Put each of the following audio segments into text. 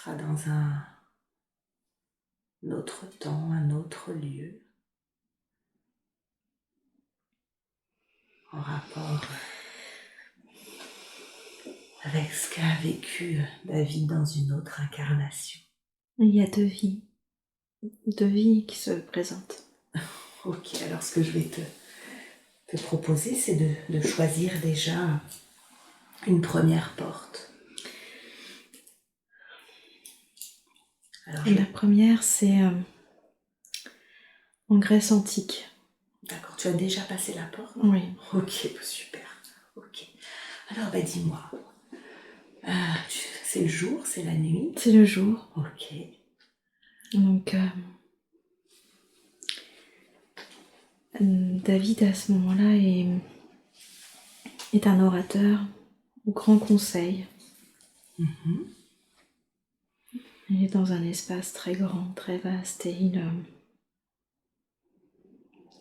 sera dans un autre temps, un autre lieu, en rapport avec ce qu'a vécu David dans une autre incarnation. Il y a deux vies qui se présentent. Ok, alors ce que je vais te proposer, c'est de choisir déjà une première porte. Alors, La première, c'est en Grèce antique. D'accord, tu as déjà passé la porte? Oui. Ok, super. Ok. Alors, dis-moi, c'est le jour, c'est la nuit? C'est le jour. Ok. Donc, David, à ce moment-là, est un orateur au Grand Conseil. Mhm. Il est dans un espace très grand, très vaste, et il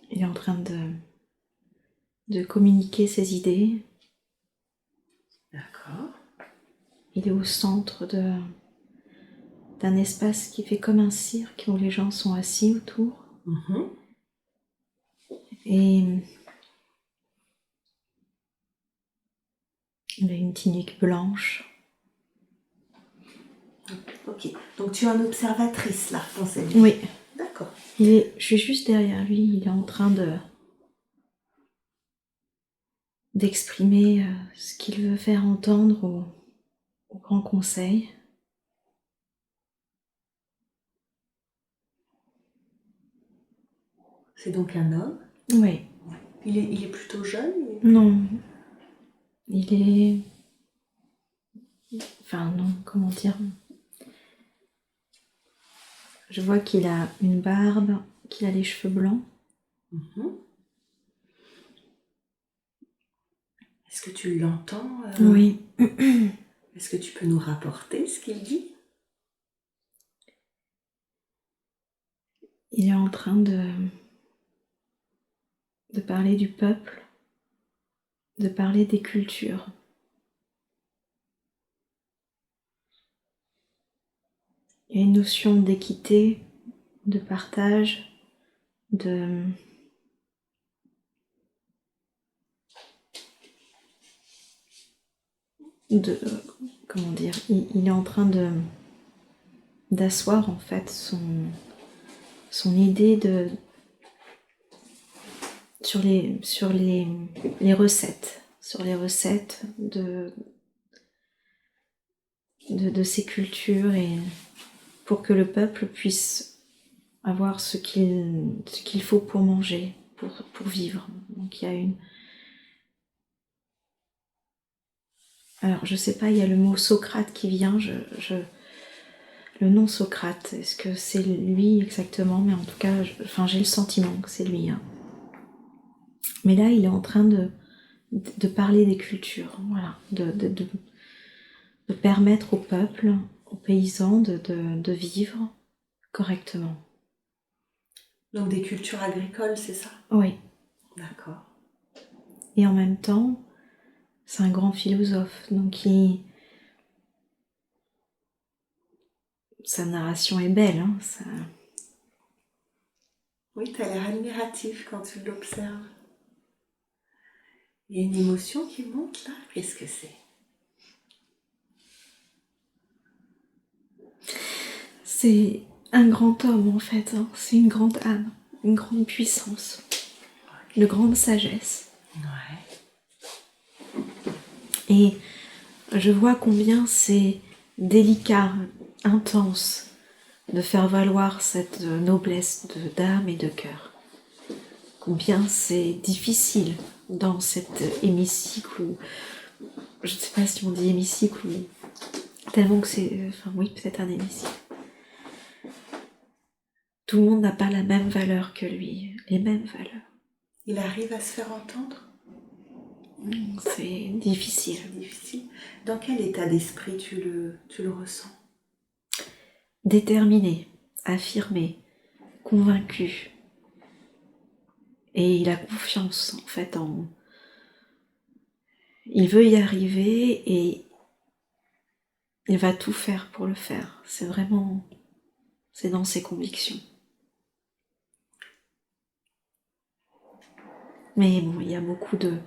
est en train de communiquer ses idées. D'accord. Il est au centre d'un espace qui fait comme un cirque où les gens sont assis autour. Mhm. Et il a une tunique blanche. Ok, donc tu es en observatrice là, dans cette vie? Oui. D'accord. Je suis juste derrière lui, il est en train d'exprimer ce qu'il veut faire entendre au Grand Conseil. C'est donc un homme? Oui. Il est plutôt jeune? Non. Il est... Enfin non, comment dire? Je vois qu'il a une barbe, qu'il a les cheveux blancs. Mhm. Est-ce que tu l'entends? Oui. Est-ce que tu peux nous rapporter ce qu'il dit? Il est en train de parler du peuple, de parler des cultures. Il y a une notion d'équité, de partage, comment dire, il est en train d'asseoir en fait son idée sur les recettes, de ces cultures, et pour que le peuple puisse avoir ce qu'il faut pour manger, pour vivre. Donc il y a une... Alors je sais pas, il y a le mot Socrate qui vient, le nom Socrate, est-ce que c'est lui exactement? Mais en tout cas, j'ai le sentiment que c'est lui. Hein. Mais là, il est en train de parler des cultures, voilà, de permettre au peuple, aux paysans de vivre correctement. Donc des cultures agricoles, c'est ça? Oui. D'accord. Et en même temps, c'est un grand philosophe, donc sa narration est belle. Hein, ça... Oui, tu as l'air admiratif quand tu l'observes. Il y a une émotion qui monte là? Qu'est-ce que c'est? C'est un grand homme en fait, hein. C'est une grande âme, une grande puissance, de grande sagesse. Ouais. Et je vois combien c'est délicat, intense, de faire valoir cette noblesse d'âme et de cœur. Combien c'est difficile dans cet hémicycle, ou je ne sais pas si on dit hémicycle, ou tellement que c'est... Enfin oui, peut-être un hémicycle. Tout le monde n'a pas la même valeur que lui, les mêmes valeurs. Il arrive à se faire entendre? C'est difficile. C'est difficile. Dans quel état d'esprit tu le ressens? Déterminé, affirmé, convaincu. Et il a confiance en fait il veut y arriver, et il va tout faire pour le faire. C'est vraiment, c'est dans ses convictions. Mais bon, il y a beaucoup de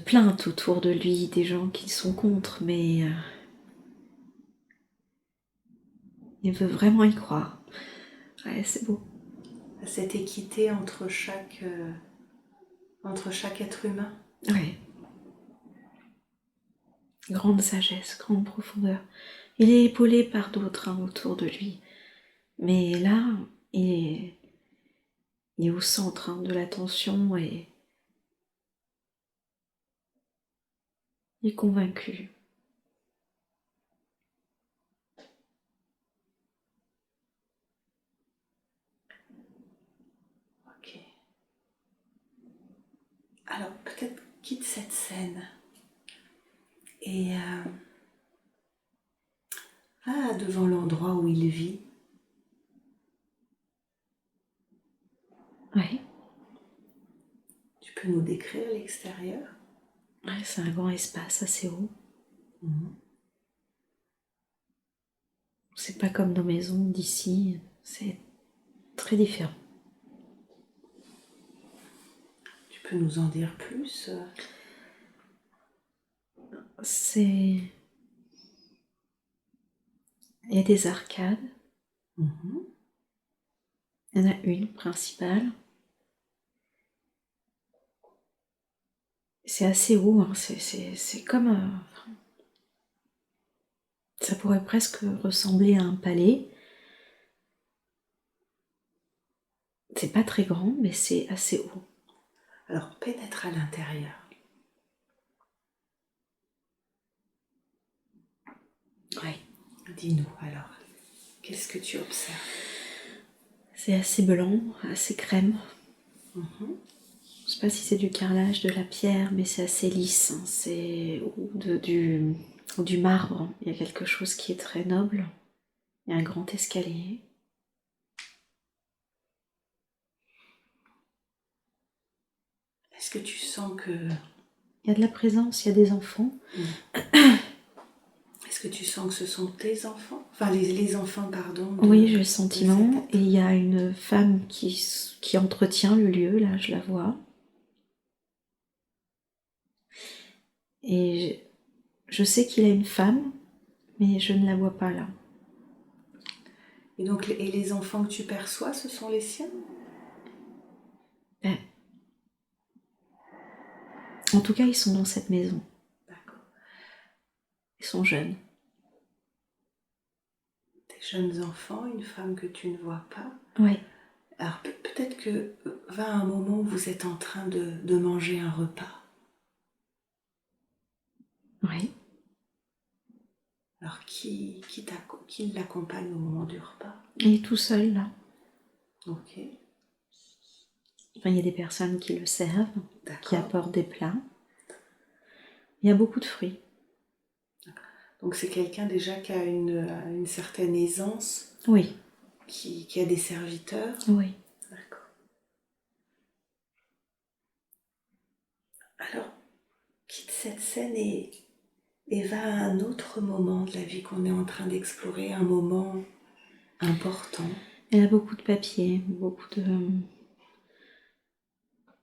plaintes autour de lui, des gens qui sont contre, mais il veut vraiment y croire. Ouais, c'est beau. Cette équité entre chaque être humain. Ouais. Grande sagesse, grande profondeur. Il est épaulé par d'autres autour de lui. Mais là, il est au centre de l'attention et il est convaincu. Ok. Alors peut-être quitte cette scène et va devant l'endroit où il vit. Ouais. Tu peux nous décrire l'extérieur? Ouais, c'est un grand espace assez haut. C'est pas comme nos maisons d'ici, c'est très différent. Tu peux nous en dire plus? Il y a des arcades. Mhm. Il y en a une principale. C'est assez haut, hein. C'est comme... ça pourrait presque ressembler à un palais. C'est pas très grand, mais c'est assez haut. Alors pénètre à l'intérieur. Oui. Dis-nous alors, qu'est-ce que tu observes? C'est assez blanc, assez crème. Mhm. Je sais pas si c'est du carrelage, de la pierre, mais c'est assez lisse. Hein. C'est du marbre. Il y a quelque chose qui est très noble. Il y a un grand escalier. Est-ce que tu sens que... Il y a de la présence, il y a des enfants. Est-ce que tu sens que ce sont tes enfants? Enfin, les enfants, pardon. Oui, j'ai le sentiment. Et il y a une femme qui entretient le lieu, là, je la vois. Et je sais qu'il a une femme, mais je ne la vois pas là. Et donc, les enfants que tu perçois, ce sont les siens? Ben, en tout cas, ils sont dans cette maison. D'accord. Ils sont jeunes. Des jeunes enfants, une femme que tu ne vois pas. Oui. Alors peut-être que va un moment où vous êtes en train de manger un repas. Oui. Alors qui l'accompagne au moment du repas? Il est tout seul là. Ok, Enfin, il y a des personnes qui le servent, qui d'accord. apportent des plats. Il y a beaucoup de fruits. Donc c'est quelqu'un déjà qui a une certaine aisance, Oui. qui a des serviteurs. Oui. D'accord. Alors, quitte cette scène et va à un autre moment de la vie qu'on est en train d'explorer, un moment important. Il y a beaucoup de papiers, beaucoup de...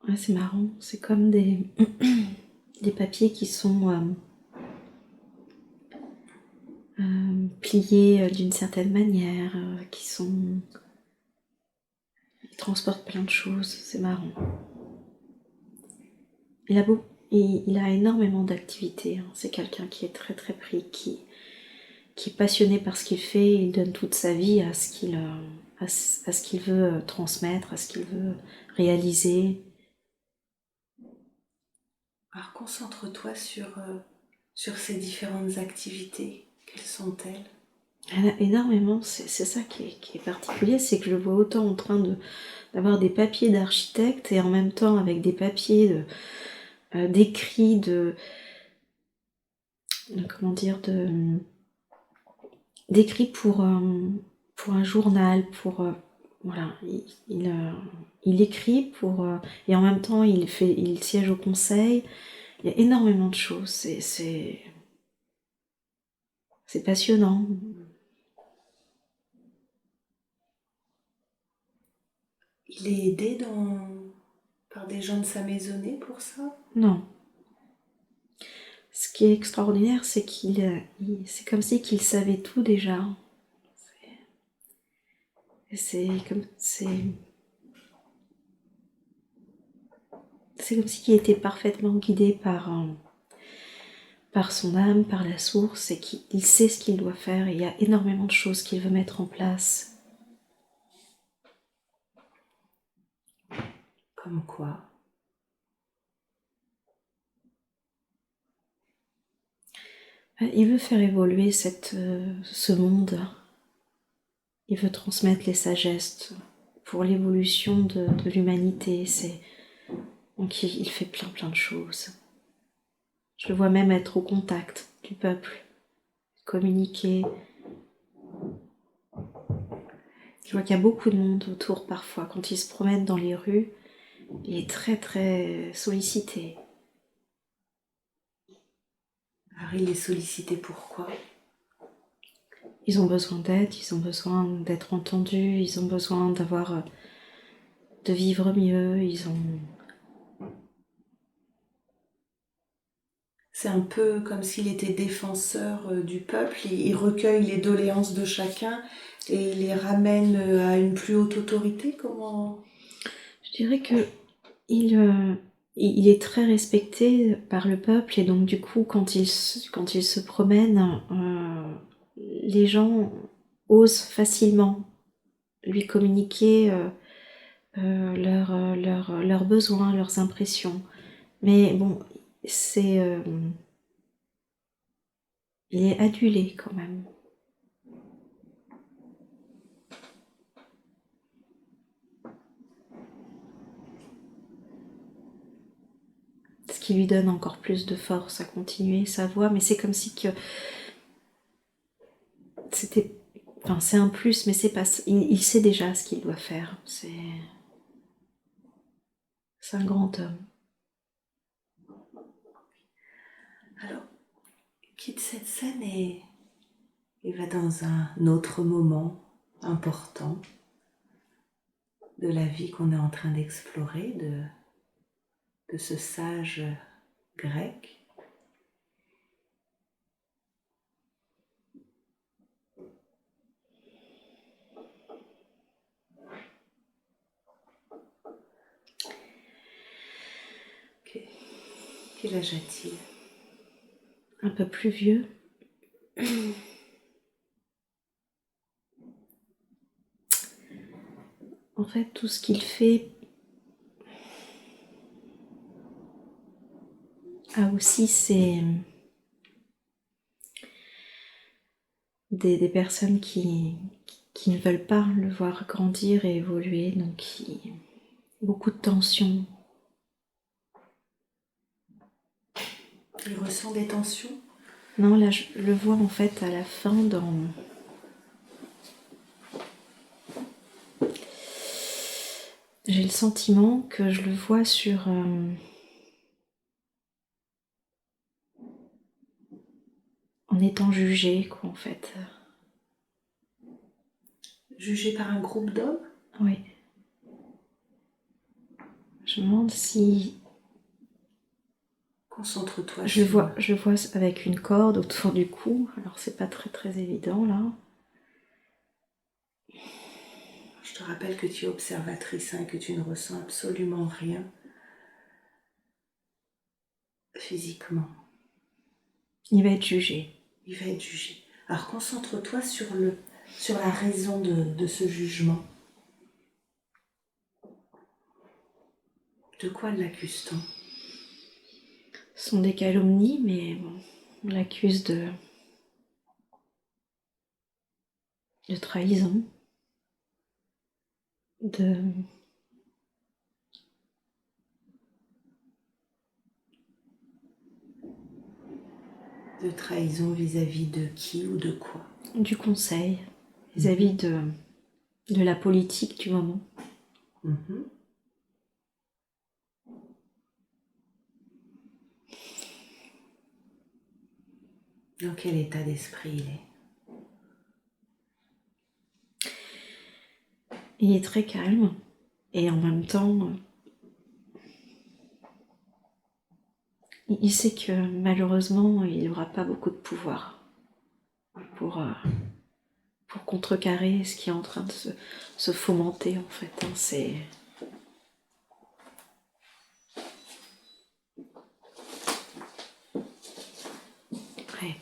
Ouais, c'est marrant, c'est comme des papiers qui sont pliés d'une certaine manière, ils transportent plein de choses, c'est marrant. Il a énormément d'activités, hein. C'est quelqu'un qui est très très pris, qui est passionné par ce qu'il fait, il donne toute sa vie à ce qu'il veut transmettre, à ce qu'il veut réaliser. Alors concentre-toi sur ces différentes activités. Quelles sont-elles? Il y en a énormément, c'est ça qui est particulier, c'est que je le vois autant en train d'avoir des papiers d'architecte et en même temps avec des papiers d'écrits comment dire, d'écrits pour un journal, voilà, il écrit et en même temps il siège au conseil. Il y a énormément de choses, C'est passionnant. Il est aidé par des gens de sa maisonnée pour ça? Non. Ce qui est extraordinaire, c'est c'est comme si qu'il savait tout déjà. C'est comme s'il était parfaitement guidé par son âme, par la source, et qu'il sait ce qu'il doit faire. Et il y a énormément de choses qu'il veut mettre en place. Comme quoi? Il veut faire évoluer ce monde. Il veut transmettre les sagesses pour l'évolution de l'humanité. Donc il fait plein de choses. Je le vois même être au contact du peuple, communiquer. Je vois qu'il y a beaucoup de monde autour parfois. Quand il se promène dans les rues, il est très sollicité. Alors il est sollicité pourquoi? Ils ont besoin d'aide, ils ont besoin d'être entendus, ils ont besoin de vivre mieux, C'est un peu comme s'il était défenseur du peuple, il recueille les doléances de chacun et il les ramène à une plus haute autorité, comment? Je dirais que il est très respecté par le peuple et donc du coup quand il se promène, les gens osent facilement lui communiquer leurs besoins, leurs impressions. Mais bon, il est adulé quand même. Ce qui lui donne encore plus de force à continuer sa voie, mais c'est comme si que c'était... Enfin, c'est un plus, mais c'est pas... Il sait déjà ce qu'il doit faire. C'est un grand homme. Alors, quitte cette scène et va dans un autre moment important de la vie qu'on est en train d'explorer, de ce sage grec. Quel âge a-t-il? Un peu plus vieux. En fait, tout ce qu'il fait a aussi des personnes qui ne veulent pas le voir grandir et évoluer, donc beaucoup de tensions. Il ressent des tensions? Non, là, je le vois en fait à la fin J'ai le sentiment que je le vois en étant jugé, quoi, en fait. Jugé par un groupe d'hommes? Oui. Je me demande si... Concentre-toi Je sur... le vois avec une corde autour du cou, alors c'est pas très évident, là. Je te rappelle que tu es observatrice, hein, que tu ne ressens absolument rien physiquement. Il va être jugé. Il va être jugé. Alors concentre-toi sur la raison de ce jugement. De quoi l'accuse-t-on? Ce sont des calomnies, mais bon, on l'accuse de trahison, de De trahison vis-à-vis de qui ou de quoi? du conseil vis-à-vis de la politique du moment. Mhm. Dans quel état d'esprit il est? Il est très calme et en même temps, il sait que malheureusement, il n'aura pas beaucoup de pouvoir pour contrecarrer ce qui est en train de se fomenter en fait. Hein. C'est... Ouais.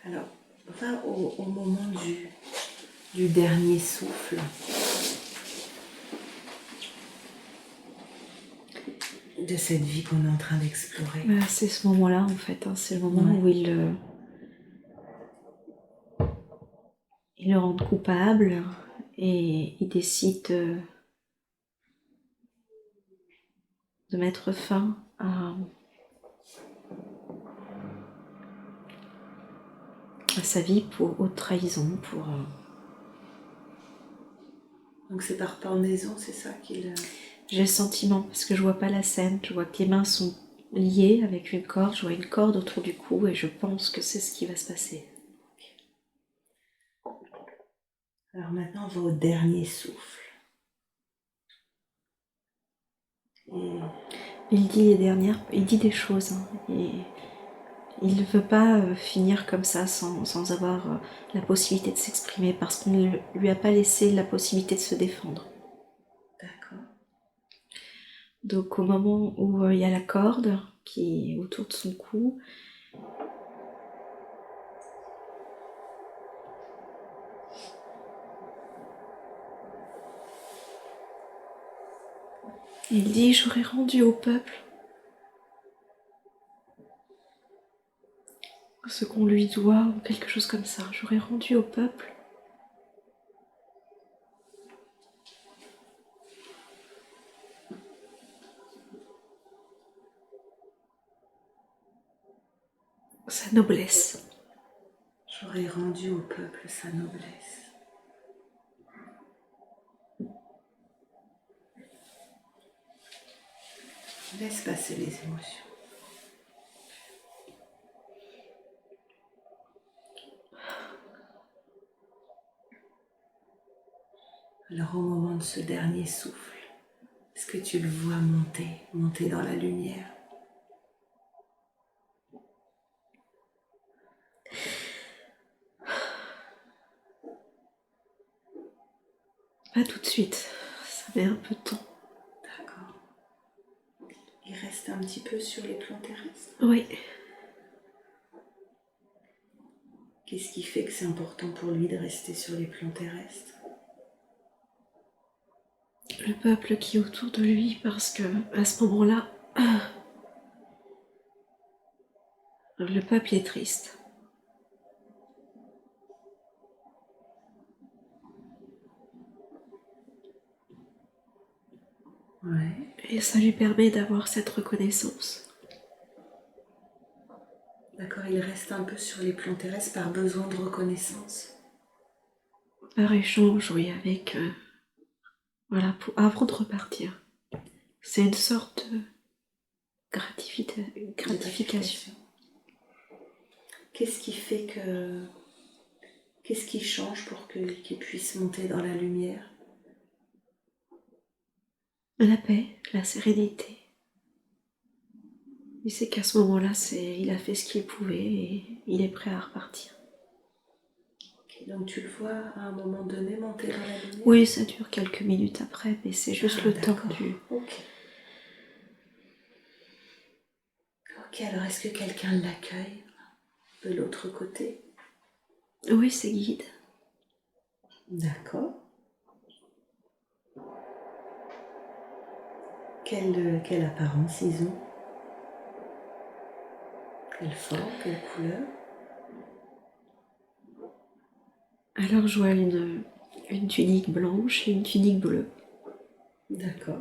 Alors, on va au moment du dernier souffle. De cette vie qu'on est en train d'explorer. C'est ce moment-là en fait. Hein. C'est le moment où il le rend coupable et il décide de mettre fin à sa vie pour haute trahison, pour... Donc c'est par pendaison, c'est ça qu'il... J'ai le sentiment, parce que je vois pas la scène, je vois que les mains sont liées avec une corde, je vois une corde autour du cou et je pense que c'est ce qui va se passer. Alors maintenant on va au dernier souffle. Et... Il dit des choses, hein, et il ne veut pas finir comme ça sans avoir la possibilité de s'exprimer parce qu'on ne lui a pas laissé la possibilité de se défendre. D'accord. Donc au moment où il y a la corde qui est autour de son cou, il dit « J'aurais rendu au peuple ce qu'on lui doit » ou quelque chose comme ça. « J'aurais rendu au peuple sa noblesse. » J'aurais rendu au peuple sa noblesse. Laisse passer les émotions. Alors au moment de ce dernier souffle, est-ce que tu le vois monter dans la lumière? Pas tout de suite, ça met un peu de temps. D'accord. Il reste un petit peu sur les plans terrestres. Oui. Qu'est-ce qui fait que c'est important pour lui de rester sur les plans terrestres? Le peuple qui est autour de lui, parce que à ce moment-là, le peuple est triste. Ouais. Et ça lui permet d'avoir cette reconnaissance. D'accord, il reste un peu sur les plans terrestres par besoin de reconnaissance. Par échange, oui, avec... voilà, avant de repartir. C'est une sorte de gratification. Qu'est-ce qui fait que... Qu'est-ce qui change pour qu'il puisse monter dans la lumière? La paix, la sérénité. Il sait qu'à ce moment-là, il a fait ce qu'il pouvait et il est prêt à repartir. Okay, donc tu le vois à un moment donné monter dans la lumière? Oui, ça dure quelques minutes après, mais c'est juste le temps du... Ok. Ok, alors est-ce que quelqu'un l'accueille de l'autre côté? Oui, c'est guide. D'accord. Quelle apparence ils ont? Quelle forme, quelle couleur? Alors je vois une tunique blanche et une tunique bleue. D'accord.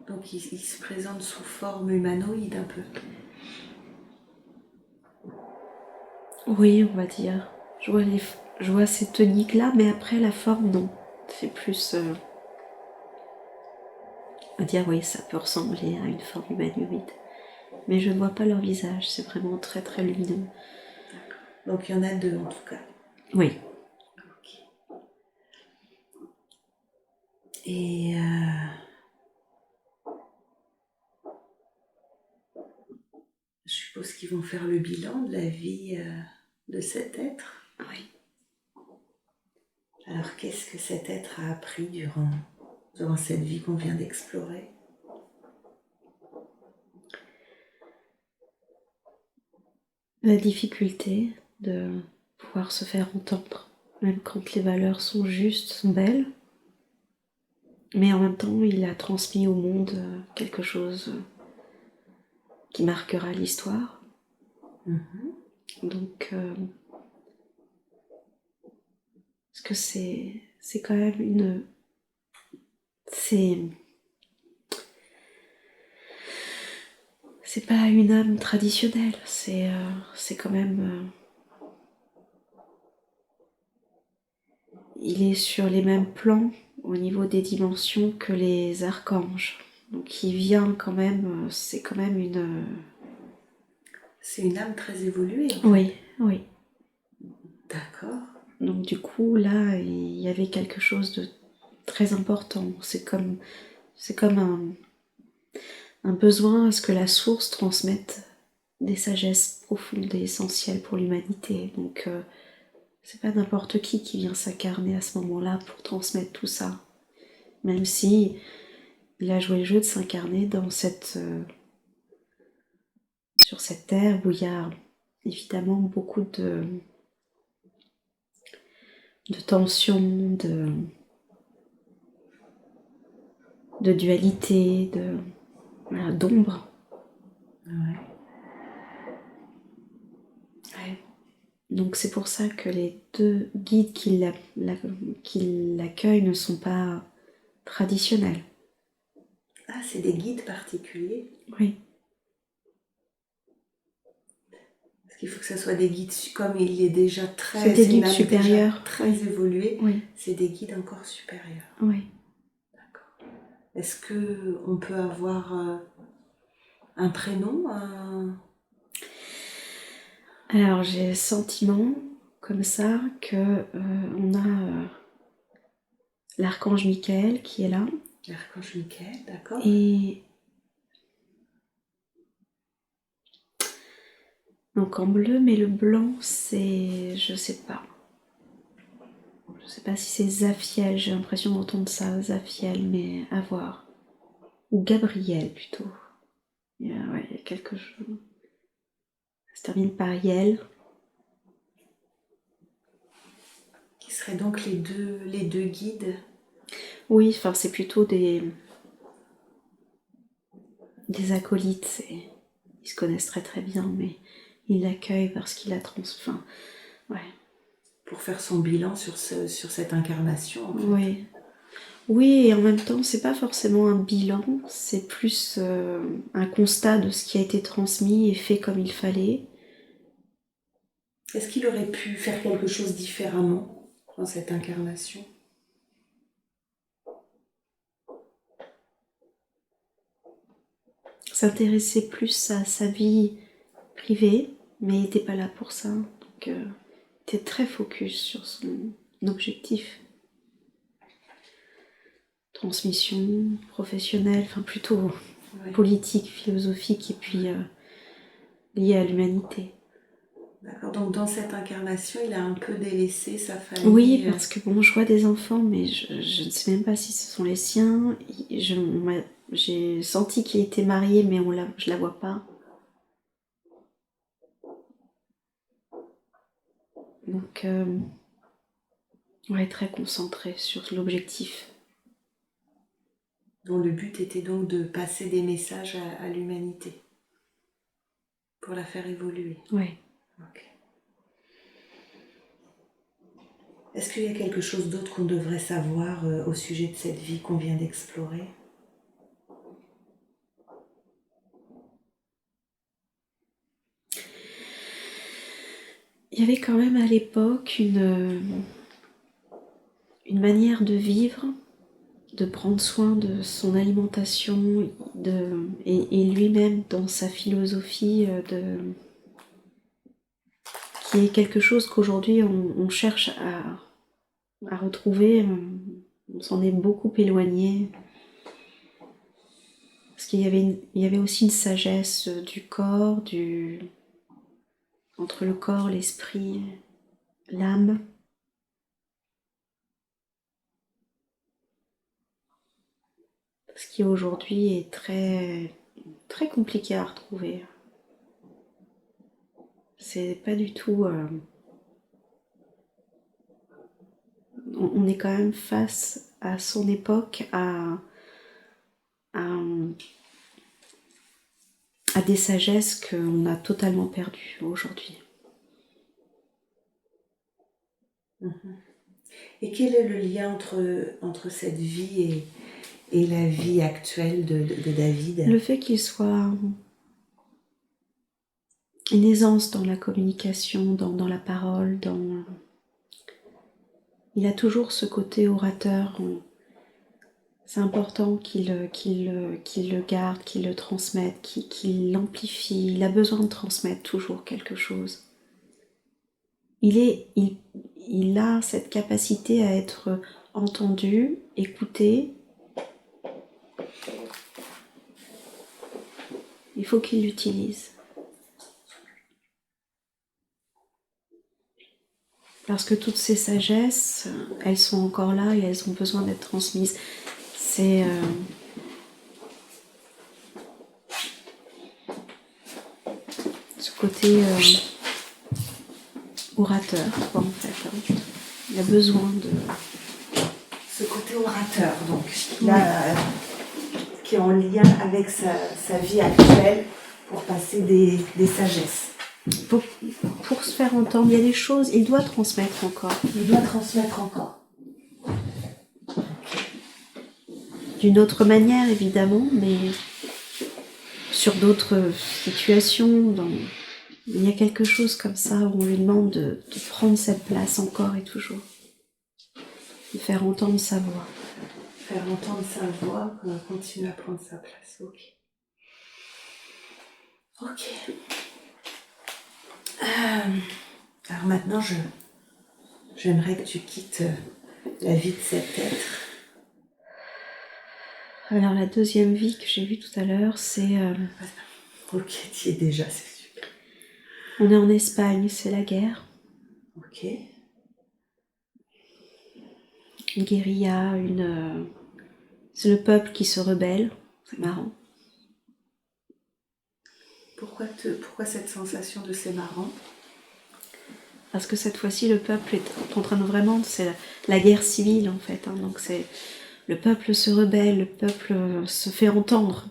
Donc il se présente sous forme humanoïde un peu. Oui, on va dire. Je vois ces tuniques-là, mais après la forme, non. C'est plus dire oui, ça peut ressembler à une forme humanoïde. Mais je ne vois pas leur visage, c'est vraiment très très lumineux. Donc il y en a deux en tout cas. Oui. Ok. Et je suppose qu'ils vont faire le bilan de la vie de cet être. Oui. Alors qu'est-ce que cet être a appris durant cette vie qu'on vient d'explorer? La difficulté de pouvoir se faire entendre, même quand les valeurs sont justes, sont belles. Mais en même temps, il a transmis au monde quelque chose qui marquera l'histoire. Donc, parce que c'est quand même une... C'est pas une âme traditionnelle, c'est quand même... il est sur les mêmes plans au niveau des dimensions que les archanges. Donc il vient quand même, c'est quand même une... C'est une âme très évoluée. En fait. Oui, oui. D'accord. Donc du coup, là, il y avait quelque chose de très important. C'est comme un besoin à ce que la source transmette des sagesses profondes et essentielles pour l'humanité. Donc c'est pas n'importe qui vient s'incarner à ce moment-là pour transmettre tout ça. Même si il a joué le jeu de s'incarner dans sur cette terre où il y a évidemment beaucoup de tensions, de dualité, voilà, d'ombre. Ouais. Donc c'est pour ça que les deux guides qui l'accueillent ne sont pas traditionnels. Ah, c'est des guides particuliers? Oui. Parce qu'il faut que ce soit des guides, comme il est déjà C'est des guides supérieurs. Très évolué, oui. C'est des guides encore supérieurs. Oui. D'accord. Est-ce qu'on peut avoir un prénom Alors j'ai le sentiment comme ça que on a l'archange Michael qui est là. L'archange Michael, d'accord. Et donc en bleu, mais le blanc c'est... je sais pas. Je sais pas si c'est Zaphiel, j'ai l'impression d'entendre ça, Zaphiel, mais à voir. Ou Gabriel plutôt. Il y a quelque chose. Ça se termine par Yel. Qui seraient donc les deux guides? Oui, enfin c'est plutôt des acolytes. Ils se connaissent très très bien, mais ils l'accueillent parce qu'il a Enfin, ouais. Pour faire son bilan sur cette incarnation, en fait. Oui. Oui, et en même temps, c'est pas forcément un bilan, c'est plus un constat de ce qui a été transmis et fait comme il fallait. Est-ce qu'il aurait pu faire quelque chose différemment dans cette incarnation? S'intéresser plus à sa vie privée, mais il n'était pas là pour ça. Donc, il était très focus sur son objectif. Transmission professionnelle, enfin plutôt politique, philosophique, et puis liée à l'humanité. D'accord, donc dans cette incarnation, il a un peu délaissé sa famille. Oui, parce que bon, je vois des enfants, mais je ne sais même pas si ce sont les siens. J'ai senti qu'il était marié, mais je la vois pas. Donc, ouais, très concentré sur l'objectif. Dont le but était donc de passer des messages à l'humanité, pour la faire évoluer. Ouais. Okay. Est-ce qu'il y a quelque chose d'autre qu'on devrait savoir au sujet de cette vie qu'on vient d'explorer? Il y avait quand même à l'époque une manière de vivre de prendre soin de son alimentation et lui-même dans sa philosophie qui est quelque chose qu'aujourd'hui on cherche à retrouver. On s'en est beaucoup éloigné. Parce qu'il y avait aussi une sagesse du corps, entre le corps, l'esprit, l'âme. Ce qui aujourd'hui est très, très compliqué à retrouver. C'est pas du tout... on est quand même face à son époque, à des sagesses qu'on a totalement perdues aujourd'hui. Et quel est le lien entre cette vie et la vie actuelle de David? Le fait qu'il soit une aisance dans la communication, dans la parole, il a toujours ce côté orateur. C'est important qu'il le garde, qu'il le transmette, qu'il l'amplifie. Il a besoin de transmettre toujours quelque chose. Il a cette capacité à être entendu, écouté. Il faut qu'il l'utilise. Parce que toutes ces sagesses, elles sont encore là et elles ont besoin d'être transmises. C'est ce côté orateur, quoi, en fait. Il a besoin de... Ce côté orateur, donc, là, qui est en lien avec sa vie actuelle pour passer des sagesses. Pour se faire entendre, il y a des choses, il doit transmettre encore. Il doit transmettre encore. D'une autre manière, évidemment, mais sur d'autres situations, il y a quelque chose comme ça où on lui demande de prendre cette place encore et toujours. De faire entendre sa voix. Faire entendre sa voix, continuer à prendre sa place. Ok. Ok. Alors maintenant, j'aimerais que tu quittes la vie de cet être. Alors la deuxième vie que j'ai vue tout à l'heure, c'est... Ok, tu y es déjà, c'est super. On est en Espagne, c'est la guerre. Ok. Une guérilla, c'est le peuple qui se rebelle. C'est marrant. Pourquoi cette sensation de c'est marrant? Parce que cette fois-ci, le peuple est en train de vraiment... C'est la guerre civile, en fait. Donc c'est... Le peuple se rebelle, le peuple se fait entendre.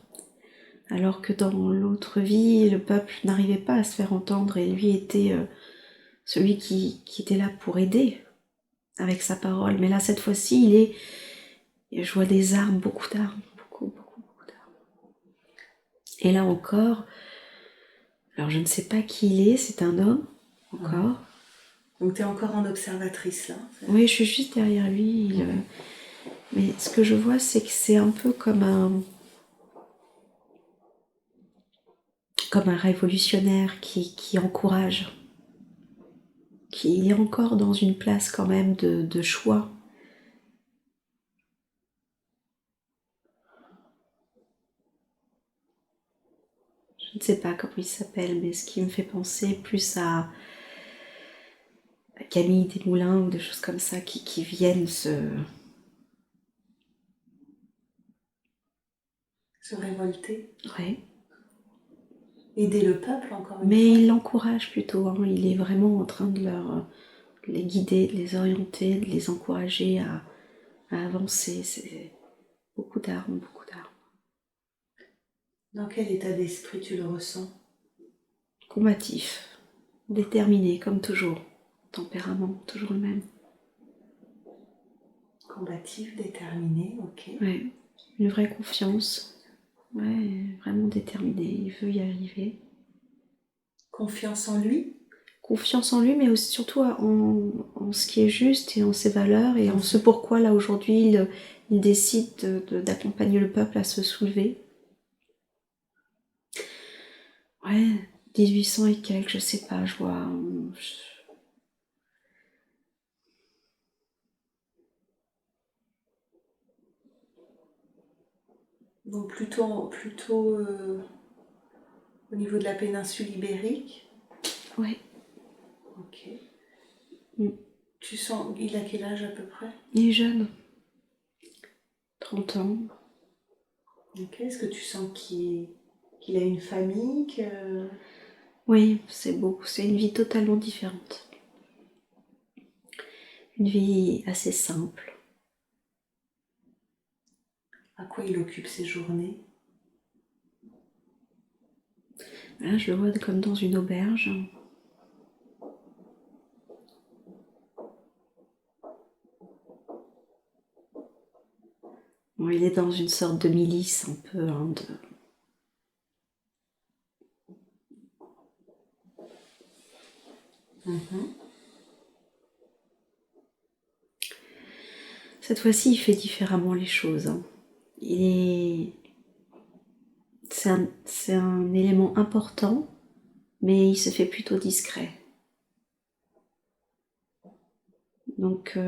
Alors que dans l'autre vie, le peuple n'arrivait pas à se faire entendre et lui était celui qui était là pour aider avec sa parole. Mais là, cette fois-ci, je vois des armes, beaucoup d'armes, beaucoup d'armes. Et là encore, alors je ne sais pas qui il est, c'est un homme, encore. Donc tu es encore en observatrice là? Oui, je suis juste derrière lui. Mais ce que je vois, c'est que c'est un peu comme un révolutionnaire qui encourage. Il est encore dans une place quand même de choix. Je ne sais pas comment il s'appelle, mais ce qui me fait penser plus à Camille Desmoulins ou des choses comme ça qui viennent se révolter. Ouais. Aider le peuple encore une Mais fois. il l'encourage plutôt, hein. Il est vraiment en train de les guider, de les orienter, de les encourager à avancer. C'est beaucoup d'armes, beaucoup d'armes. Dans quel état d'esprit tu le ressens? Combatif, déterminé comme toujours, tempérament toujours le même. Combatif, déterminé, ok. Ouais, une vraie confiance. Ouais, vraiment déterminé, il veut y arriver. Confiance en lui? confiance en lui, mais aussi, surtout en ce qui est juste et en ses valeurs et en ce pourquoi là aujourd'hui il décide d'accompagner le peuple à se soulever. Ouais, 1800 et quelques, je sais pas, je vois. Donc plutôt au niveau de la péninsule ibérique. Ouais. Ok. Mm. Tu sens, il a quel âge à peu près? Il est jeune. 30 ans. Ok. Est-ce que tu sens qu'il a une famille Oui, c'est beau. C'est une vie totalement différente. Une vie assez simple. À quoi il occupe ses journées? Là, je le vois comme dans une auberge. Bon, il est dans une sorte de milice un peu. Cette fois-ci, il fait différemment les choses. C'est un élément important, mais il se fait plutôt discret. Donc,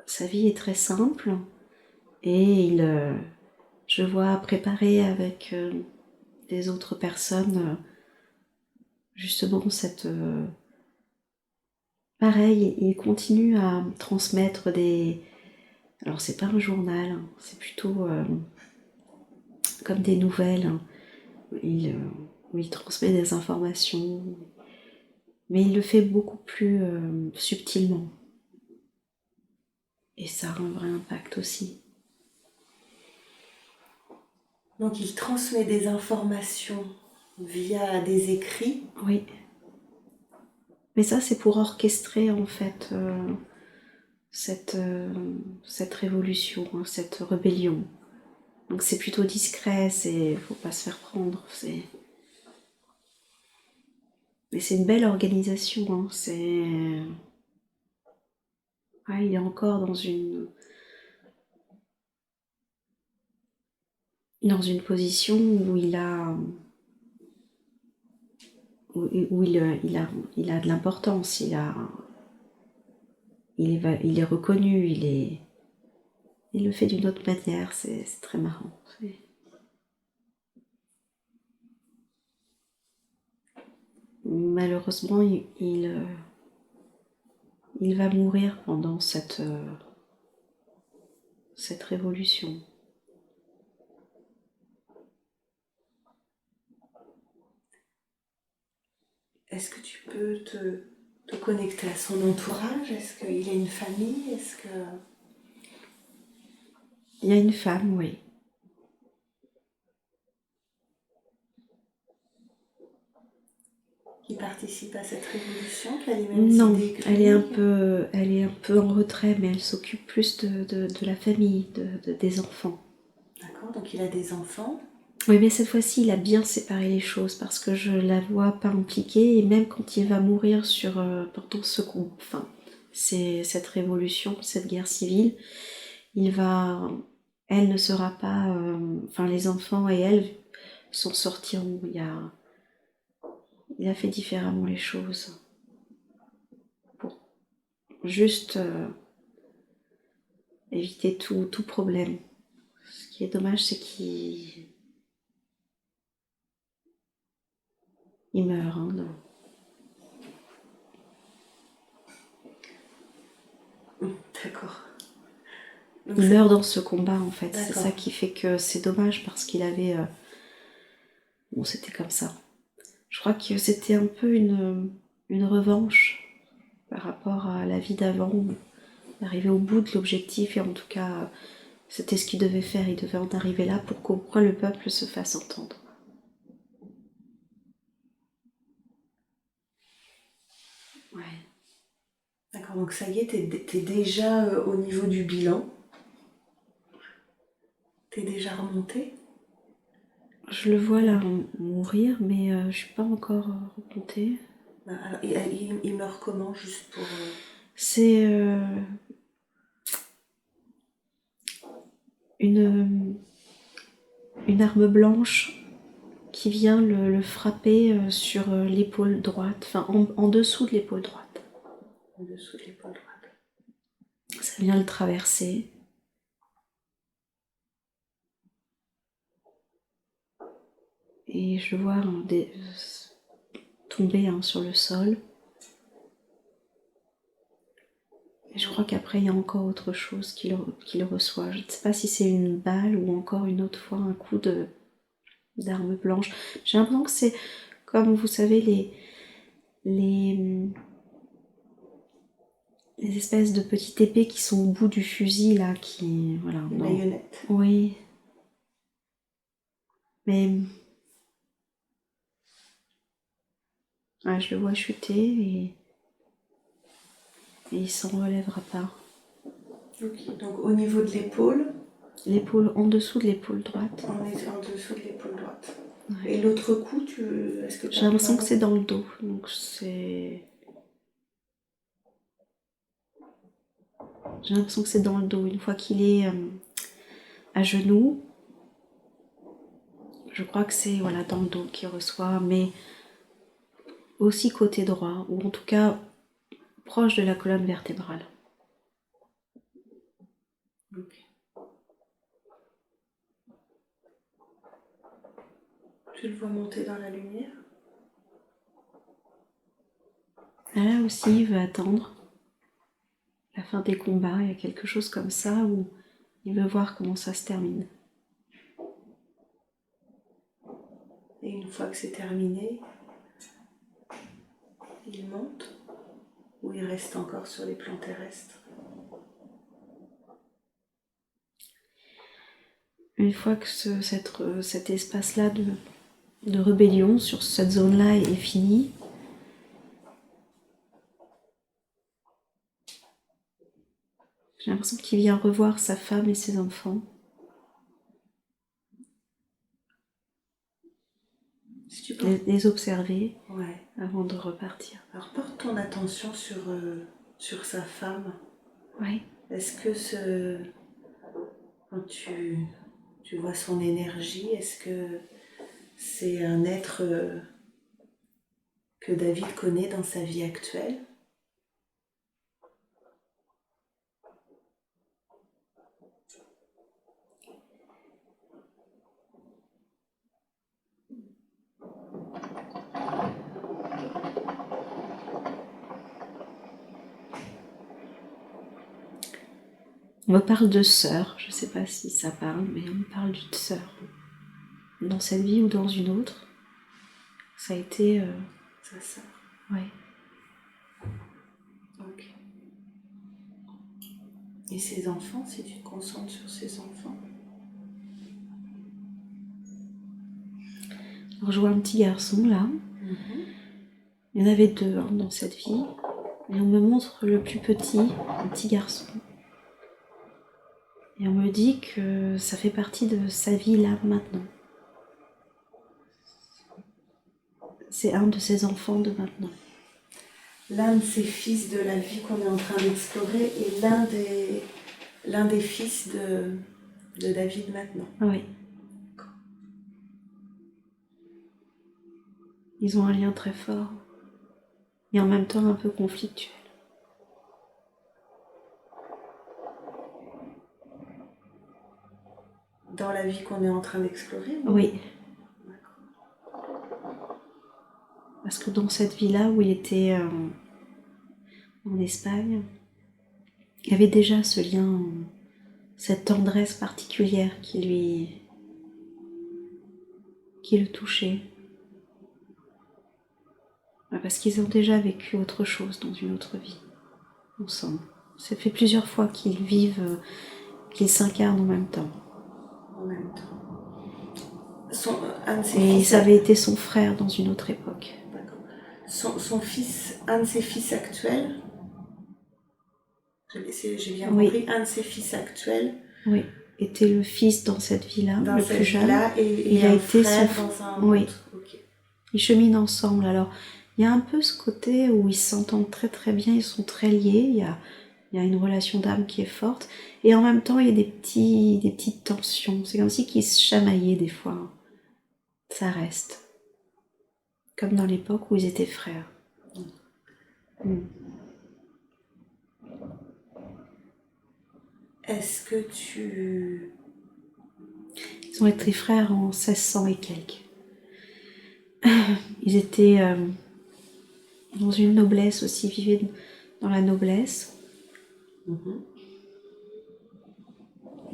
sa vie est très simple et je vois préparer avec des autres personnes justement cette... pareil, il continue à transmettre des... Alors, c'est pas un journal, c'est plutôt comme des nouvelles. Où il transmet des informations, mais il le fait beaucoup plus subtilement. Et ça a un vrai impact aussi. Donc il transmet des informations via des écrits. Oui. Mais ça, c'est pour orchestrer en fait cette révolution, hein, cette rébellion. Donc c'est plutôt discret, faut pas se faire prendre. Mais c'est une belle organisation. Hein, il est encore dans une position où il a de l'importance, il est reconnu, il le fait d'une autre manière, c'est très marrant. Malheureusement, il va mourir pendant cette révolution. Est-ce que tu peux te connecter à son entourage? Est-ce qu'il a une famille? Il y a une femme, oui. Qui participe à cette révolution, qui a les mêmes Non, idées que elle lui? est un peu en retrait, mais elle s'occupe plus de la famille, des enfants. D'accord, donc il a des enfants. Oui, mais cette fois-ci, il a bien séparé les choses parce que je la vois pas impliquée et même quand il va mourir pendant cette révolution, cette guerre civile, elle ne sera pas, les enfants et elle s'en sortiront. Il a fait différemment les choses pour juste éviter tout problème. Ce qui est dommage, c'est qu'il meurt. Hein, D'accord. Donc il meurt dans ce combat en fait. D'accord. C'est ça qui fait que c'est dommage parce qu'il avait... Bon, c'était comme ça. Je crois que c'était un peu une revanche par rapport à la vie d'avant, d'arriver au bout de l'objectif et en tout cas, c'était ce qu'il devait faire. Il devait en arriver là pour qu'au moins le peuple se fasse entendre. Ouais. D'accord, donc ça y est, t'es déjà au niveau du bilan. T'es déjà remonté? Je le vois là mourir, mais je suis pas encore remontée. Alors, il meurt comment, juste pour... C'est une arme blanche qui vient le frapper sur l'épaule droite, enfin en dessous de l'épaule droite. En dessous de l'épaule droite. Ça vient le traverser. Et je vois tomber sur le sol. Et je crois qu'après, il y a encore autre chose qu'il reçoit. Je ne sais pas si c'est une balle ou encore une autre fois un coup d'arme blanche. J'ai l'impression que c'est comme, vous savez, les espèces de petites épées qui sont au bout du fusil, là, qui... Voilà. Une baïonnette. Oui. Mais... Ouais, je le vois chuter et il s'en relèvera pas. Ok, donc au niveau de l'épaule. L'épaule, en dessous de l'épaule droite. On est en dessous de l'épaule droite. Ouais. Et l'autre coup, est-ce que j'ai l'impression que c'est dans le dos, donc c'est... J'ai l'impression que c'est dans le dos. Une fois qu'il est à genoux, je crois que c'est voilà, dans le dos qu'il reçoit, mais aussi côté droit, ou en tout cas proche de la colonne vertébrale. Ok. Tu le vois monter dans la lumière? Là aussi, il veut attendre la fin des combats. Il y a quelque chose comme ça où il veut voir comment ça se termine. Et une fois que c'est terminé, il monte ou il reste encore sur les plans terrestres? Une fois que cet espace-là de rébellion sur cette zone-là est fini, j'ai l'impression qu'il vient revoir sa femme et ses enfants. Si tu peux... les observer Ouais. avant de repartir. Alors porte ton attention sur sa femme. Oui. Est-ce que quand tu vois son énergie, est-ce que c'est un être que David connaît dans sa vie actuelle? On me parle de sœur, je ne sais pas si ça parle, mais on me parle d'une sœur. Dans cette vie ou dans une autre, ça a été... Sa sœur. Oui. Ok. Et ses enfants, si tu te concentres sur ses enfants? Alors je vois un petit garçon là. Il y en avait deux dans cette vie. Et on me montre le plus petit, un petit garçon. Et on me dit que ça fait partie de sa vie là maintenant. C'est un de ses enfants de maintenant. L'un de ses fils de la vie qu'on est en train d'explorer et l'un des fils de David maintenant. Oui. Ils ont un lien très fort et en même temps un peu conflictuel. Dans la vie qu'on est en train d'explorer? Oui. D'accord. Parce que dans cette vie-là où il était en Espagne, il y avait déjà ce lien, cette tendresse particulière qui le touchait. Parce qu'ils ont déjà vécu autre chose dans une autre vie, ensemble. Ça fait plusieurs fois qu'ils vivent, qu'ils s'incarnent en même temps. En même temps. Et ça avait été son frère dans une autre époque. D'accord. Son fils, un de ses fils actuels, j'ai bien compris, un de ses fils actuels. Oui, était le fils dans cette vie-là, le plus jeune. Et il a été frère dans un oui. autre. Okay. Ils cheminent ensemble. Alors, Il y a un peu ce côté où ils s'entendent très très bien, ils sont très liés, il y a une relation d'âme qui est forte, et en même temps il y a des petites tensions. C'est comme si qu'ils se chamaillaient des fois. Ça reste. Comme dans l'époque où ils étaient frères. Mm. Est-ce que tu... Ils ont été frères en 1600 et quelques. Ils étaient dans une noblesse aussi, vivaient dans la noblesse.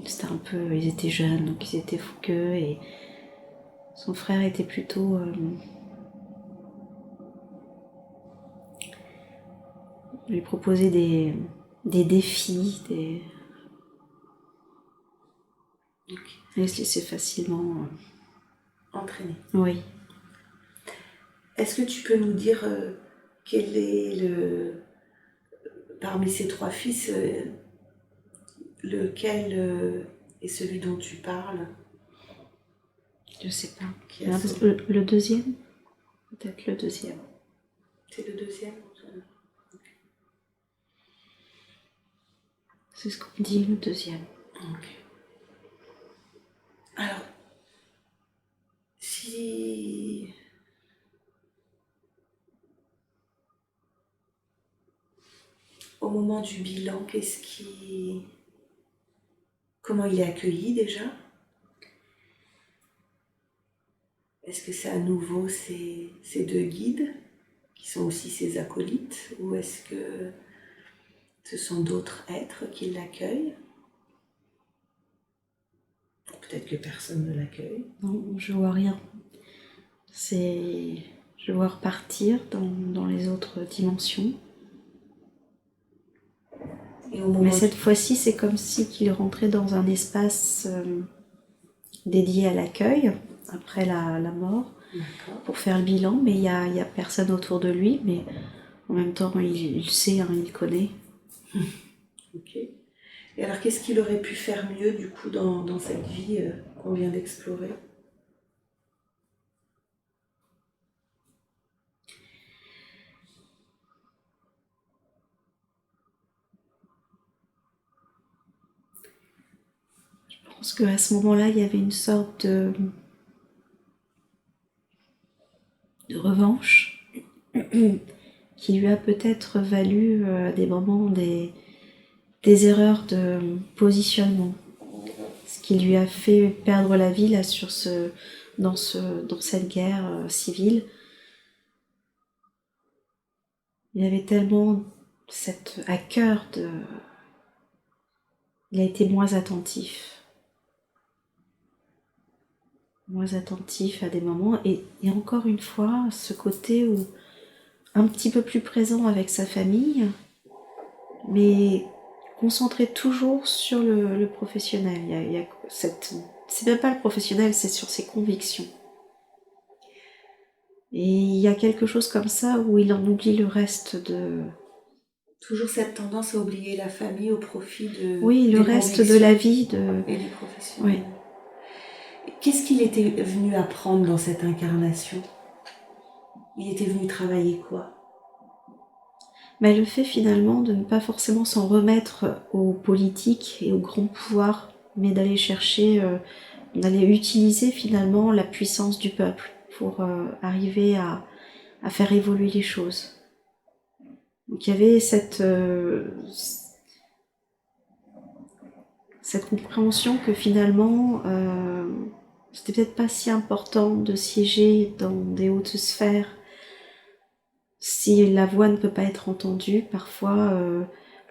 C'était un peu, ils étaient jeunes, donc ils étaient fougueux, et son frère était plutôt lui proposait des défis, il se laissait facilement entraîner? oui. Est-ce que tu peux nous dire quel est parmi ces trois fils, lequel est celui dont tu parles? Je sais pas. Qui a son... Le deuxième? Peut-être le deuxième. C'est le deuxième? C'est ce qu'on dit, le deuxième. Ok. Alors, si... Au moment du bilan, comment il est accueilli déjà? Est-ce que c'est à nouveau ces deux guides qui sont aussi ses acolytes, ou est-ce que ce sont d'autres êtres qui l'accueillent? Peut-être que personne ne l'accueille. Non, je vois rien. Je vois repartir dans les autres dimensions. Mais cette fois-ci, c'est comme si qu'il rentrait dans un espace dédié à l'accueil, après la mort, pour faire le bilan, mais il y a personne autour de lui, mais en même temps, il sait, hein, il connaît. Ok. Et alors, qu'est-ce qu'il aurait pu faire mieux, du coup, dans cette vie qu'on vient d'explorer? Je pense qu'à ce moment-là, il y avait une sorte de revanche qui lui a peut-être valu à des moments des erreurs de positionnement, ce qui lui a fait perdre la vie là dans cette guerre civile. Il avait tellement à cœur il a été moins attentif à des moments, et encore une fois ce côté où un petit peu plus présent avec sa famille, mais concentré toujours sur le professionnel. C'est même pas le professionnel, c'est sur ses convictions. Et il y a quelque chose comme ça où il en oublie le reste de... Toujours cette tendance à oublier la famille au profit de... Oui, le reste de la vie. Et du professionnel. Oui. Qu'est-ce qu'il était venu apprendre dans cette incarnation? Il était venu travailler quoi? Mais le fait finalement de ne pas forcément s'en remettre aux politiques et aux grands pouvoirs, mais d'aller chercher, d'aller utiliser finalement la puissance du peuple pour arriver à faire évoluer les choses. Donc il y avait cette compréhension que finalement c'était peut-être pas si important de siéger dans des hautes sphères si la voix ne peut pas être entendue. Parfois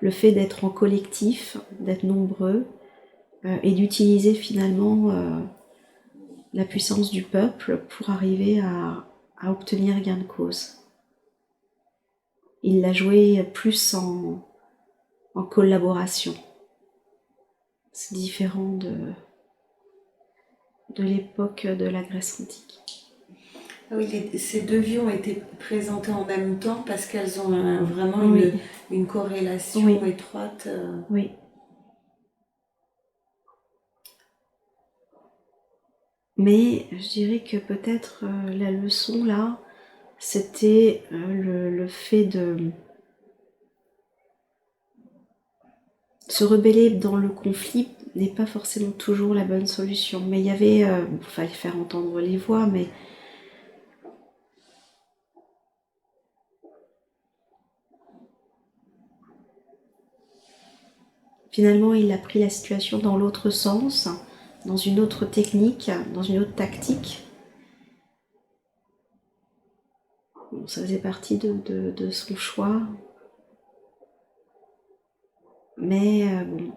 le fait d'être en collectif, d'être nombreux et d'utiliser finalement la puissance du peuple pour arriver à obtenir gain de cause. Il l'a joué plus en collaboration. C'est différent de l'époque de la Grèce antique. Oui, ces deux vies ont été présentées en même temps parce qu'elles ont vraiment une corrélation étroite. Oui. Mais je dirais que peut-être la leçon là, c'était le fait de se rebeller dans le conflit n'est pas forcément toujours la bonne solution. Mais il y avait, fallait faire entendre les voix, mais finalement il a pris la situation dans l'autre sens, dans une autre technique, dans une autre tactique. Bon, ça faisait partie de son choix, mais bon.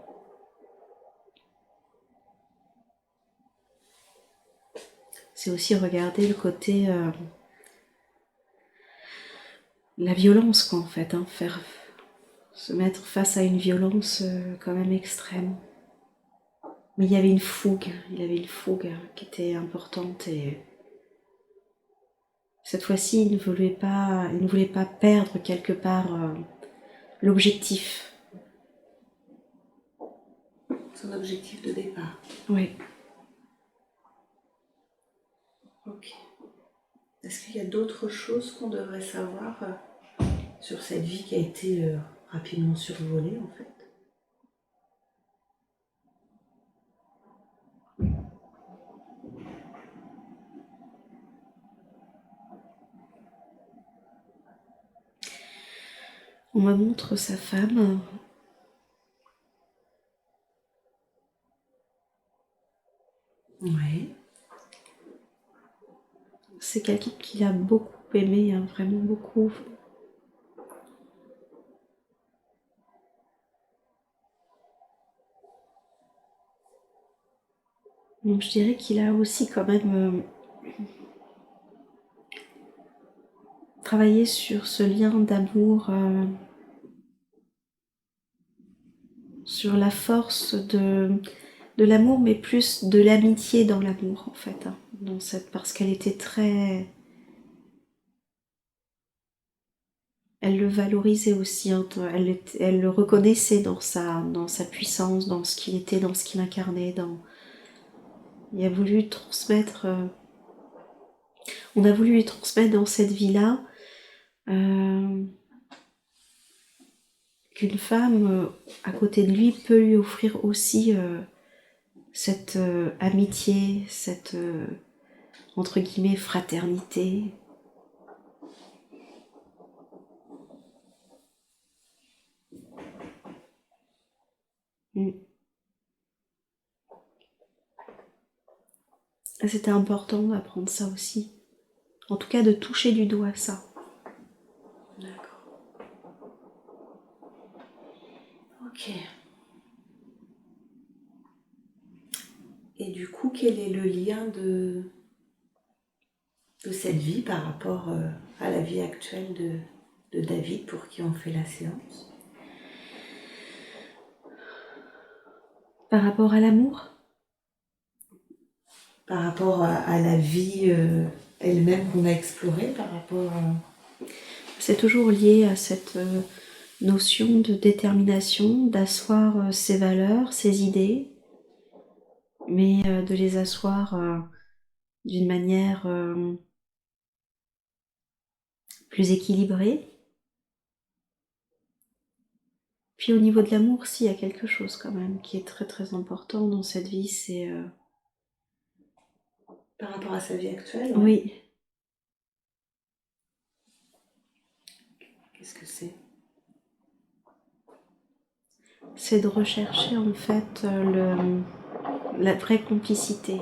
C'est aussi regarder le côté la violence, quoi, en fait, hein, se mettre face à une violence quand même extrême. Mais il y avait une fougue, qui était importante, et cette fois-ci, il ne voulait pas perdre quelque part l'objectif. Son objectif de départ. Oui. Ok. Est-ce qu'il y a d'autres choses qu'on devrait savoir sur cette vie qui a été rapidement survolée en fait? On me montre sa femme. Oui. C'est quelqu'un qu'il a beaucoup aimé, hein, vraiment beaucoup. Donc je dirais qu'il a aussi quand même travaillé sur ce lien d'amour, sur la force de l'amour, mais plus de l'amitié dans l'amour en fait, hein, parce qu'elle était très... Elle le valorisait aussi, hein, elle le reconnaissait dans sa puissance, dans ce qu'il était, dans ce qu'il incarnait. Il a voulu transmettre... on a voulu lui transmettre dans cette vie-là qu'une femme à côté de lui peut lui offrir aussi cette amitié, cette entre guillemets fraternité. C'était important d'apprendre ça aussi. En tout cas, de toucher du doigt ça. D'accord. Ok. Et du coup, quel est le lien de cette vie par rapport à la vie actuelle de David pour qui on fait la séance? Par rapport à l'amour, Par rapport à la vie elle-même qu'on a explorée, par rapport c'est toujours lié à cette notion de détermination, d'asseoir ses valeurs, ses idées, mais de les asseoir d'une manière plus équilibrée. Puis au niveau de l'amour, si, il y a quelque chose quand même qui est très très important dans cette vie, c'est... par rapport à sa vie actuelle? Oui. Qu'est-ce que c'est? C'est de rechercher en fait la vraie complicité.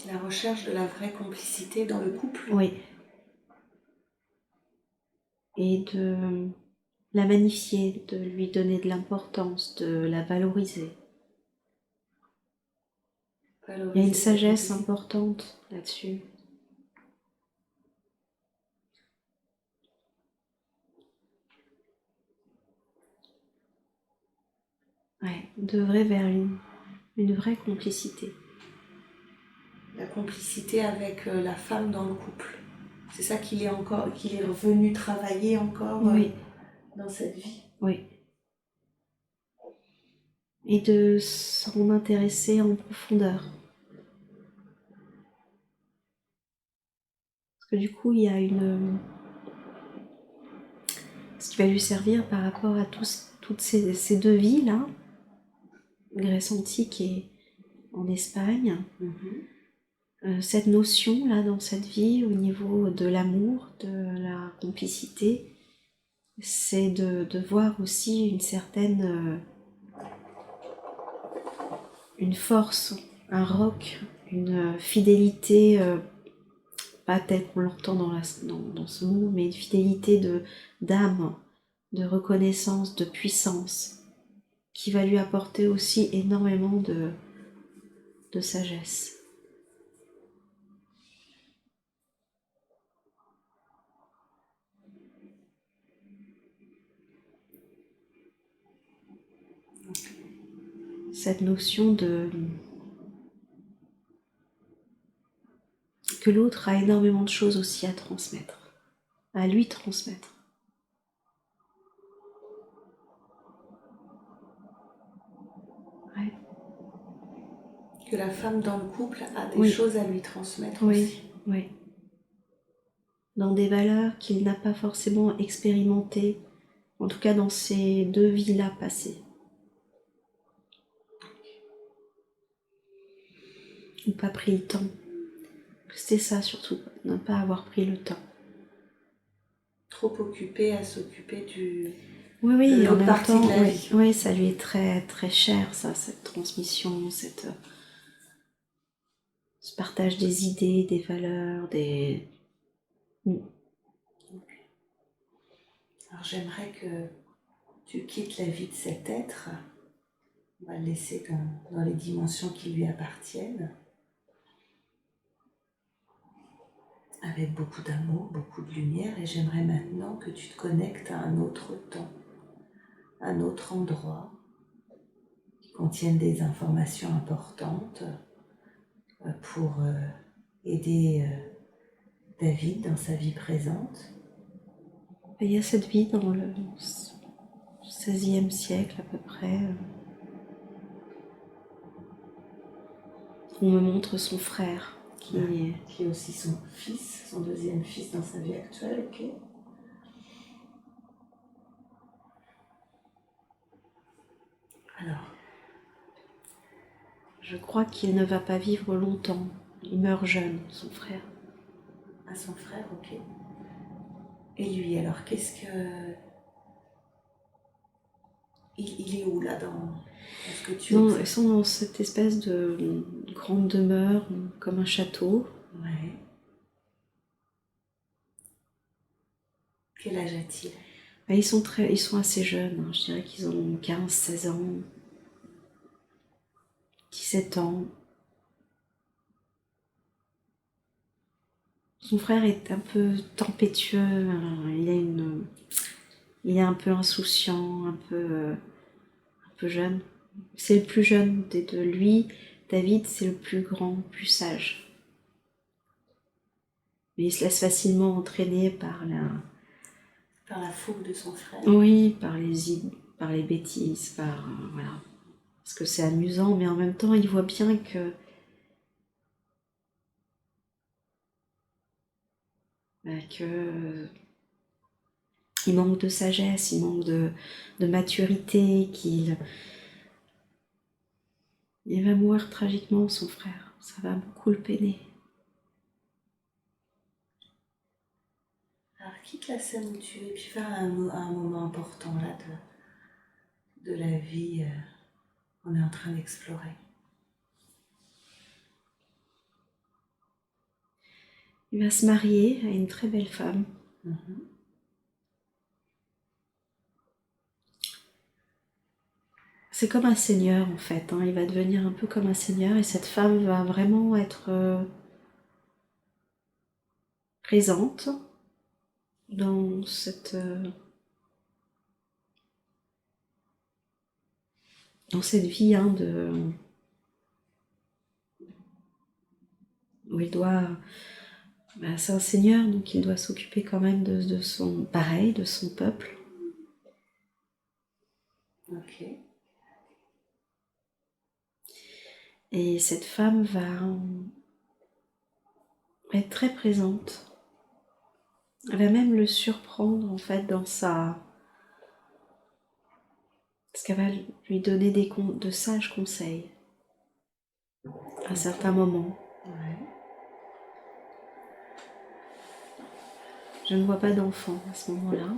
La recherche de la vraie complicité dans le couple? Oui. Et de la magnifier, de lui donner de l'importance, de la valoriser. Il y a une sagesse importante là-dessus. Ouais, d'œuvrer vers une vraie complicité. La complicité avec la femme dans le couple. C'est ça qu'il est revenu travailler encore Oui. Dans cette vie. Oui. Et de s'en intéresser en profondeur. Parce que du coup, il y a ce qui va lui servir par rapport à toutes ces deux vies-là, Grèce antique et en Espagne. Cette notion-là dans cette vie, au niveau de l'amour, de la complicité, c'est de voir aussi une certaine... une force, un roc, une fidélité, pas telle qu'on l'entend dans ce mot, mais une fidélité d'âme, de reconnaissance, de puissance, qui va lui apporter aussi énormément de sagesse. Cette notion que l'autre a énormément de choses aussi à transmettre, à lui transmettre. Ouais. Que la femme dans le couple a des choses à lui transmettre aussi. Oui. Dans des valeurs qu'il n'a pas forcément expérimentées, en tout cas dans ces deux vies-là passées. Ou pas pris le temps. C'était ça surtout, ne pas avoir pris le temps. Trop occupé à s'occuper Oui, de en l'autre même partie temps, de la vie. Oui, ça lui est très, très cher, ça, cette transmission, ce partage des idées, des valeurs, des... Alors j'aimerais que tu quittes la vie de cet être. On va le laisser dans les dimensions qui lui appartiennent. Avec beaucoup d'amour, beaucoup de lumière. Et j'aimerais maintenant que tu te connectes à un autre temps, un autre endroit qui contienne des informations importantes pour aider David dans sa vie présente. Il y a cette vie dans le XVIe siècle à peu près. On me montre son frère qui est aussi son fils, son deuxième fils dans sa vie actuelle, ok. Alors, je crois qu'il ne va pas vivre longtemps. Il meurt jeune, son frère. Ah, son frère, ok. Et lui, alors, qu'est-ce que... Il est où, là, dans ce que tu observes? Ils sont dans cette espèce de grande demeure, comme un château. Ouais. Quel âge a-t-il? Ils sont assez jeunes, je dirais qu'ils ont 15, 16 ans, 17 ans. Son frère est un peu tempétueux, il est un peu insouciant, un peu jeune. C'est le plus jeune des deux. Lui, David, c'est le plus grand, le plus sage. Mais il se laisse facilement entraîner par la fougue de son frère. Oui, par les bêtises, voilà. Parce que c'est amusant, mais en même temps, il voit bien que il manque de sagesse, il manque de maturité, il va mourir tragiquement, son frère. Ça va beaucoup le peiner. Alors quitte la scène où tu es, puis va à un moment important là de la vie qu'on est en train d'explorer. Il va se marier à une très belle femme. C'est comme un seigneur en fait, il va devenir un peu comme un seigneur et cette femme va vraiment être présente dans cette vie où il doit... c'est un seigneur, donc il doit s'occuper quand même de son peuple. Ok. Et cette femme va être très présente Elle va même le surprendre en fait dans sa... Parce qu'elle va lui donner de sages conseils à certains moments. Ouais. Je ne vois pas d'enfant à ce moment-là.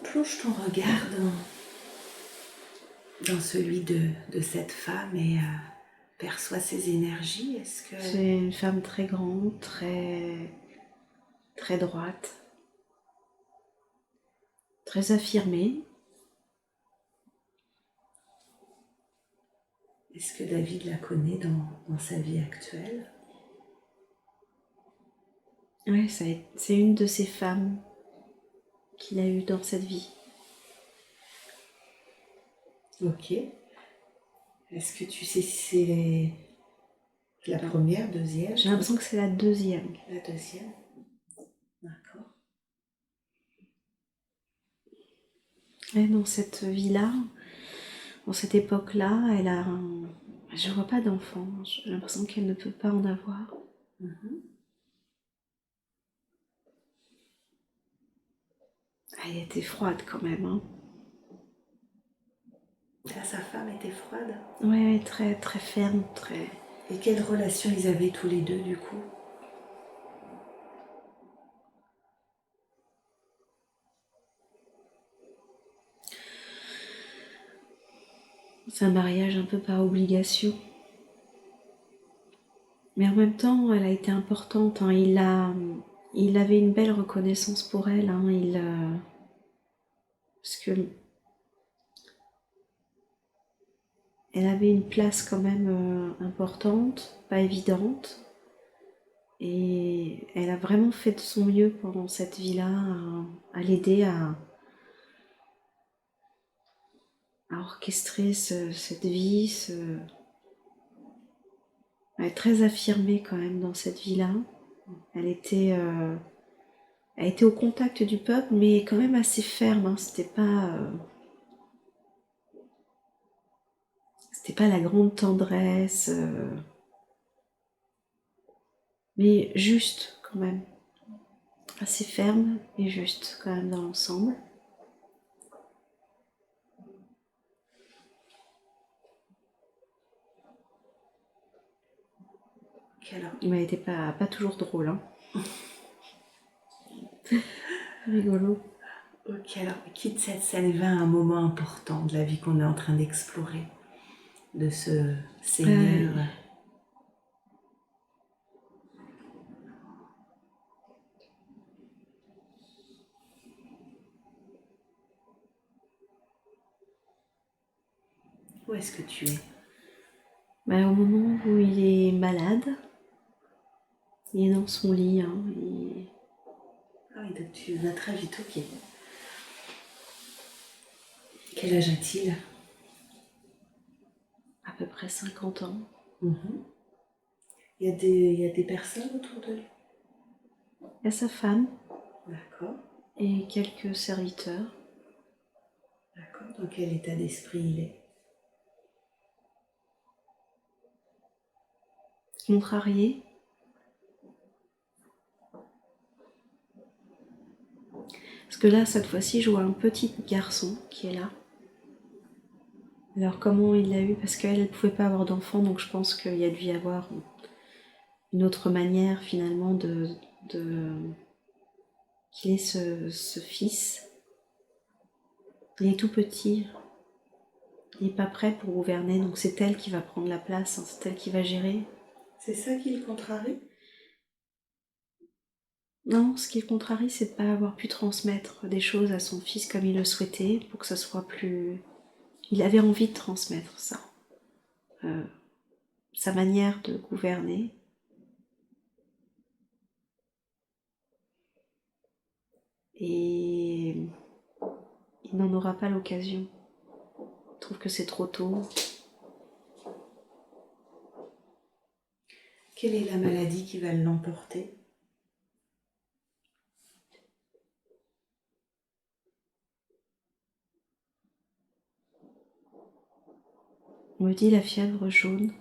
Plonge ton regard dans celui de cette femme et perçois ses énergies. Est-ce que... C'est une femme très grande, très droite, très affirmée. Est-ce que David la connaît dans sa vie actuelle? Oui, c'est une de ces femmes qu'il a eues dans cette vie. Ok. Est-ce que tu sais si c'est la première, deuxième? J'ai l'impression que c'est la deuxième. La deuxième. D'accord. Et dans cette vie-là, dans cette époque-là, elle a un... Je vois pas d'enfant. J'ai l'impression qu'elle ne peut pas en avoir. Elle était froide quand même. Hein. Sa femme était froide. Ouais, très très ferme, très... Et quelle relation ils avaient tous les deux du coup? C'est un mariage un peu par obligation. Mais en même temps, elle a été importante. Hein. Il avait une belle reconnaissance pour elle. Hein. Parce que elle avait une place quand même importante, pas évidente. Et elle a vraiment fait de son mieux pendant cette vie-là à l'aider à orchestrer cette vie. Elle est très affirmée quand même dans cette vie-là. Elle était au contact du peuple, mais quand même assez ferme. Hein. C'était pas la grande tendresse, mais juste quand même. Assez ferme et juste quand même dans l'ensemble. Alors, Mais elle n'était pas toujours drôle. Hein. Rigolo. ok, alors quitte cette scène et va à un moment important de la vie qu'on est en train d'explorer, de ce Seigneur. Où est-ce que tu es? Au moment où il est malade, il est dans son lit. Hein, Ah oui, donc tu vas très vite, ok. Quel âge a-t-il? à peu près 50 ans. Il y a des personnes autour de lui? Il y a sa femme D'accord, et quelques serviteurs. d'accord. Dans quel état d'esprit il est? Contrarié. Parce que là, cette fois-ci, je vois un petit garçon qui est là. Alors comment il l'a eu? Parce qu'elle ne pouvait pas avoir d'enfant, donc je pense qu'il y a dû y avoir une autre manière finalement qu'il ait ce fils. Il est tout petit, il n'est pas prêt pour gouverner, donc c'est elle qui va prendre la place, hein, c'est elle qui va gérer. C'est ça qui le contrarie? Non, ce qui est contrarie, c'est de ne pas avoir pu transmettre des choses à son fils comme il le souhaitait, pour que ça soit plus... Il avait envie de transmettre ça. Sa manière de gouverner. Et il n'en aura pas l'occasion. Je trouve que c'est trop tôt. Quelle est la maladie qui va l'emporter? On me dit la fièvre jaune.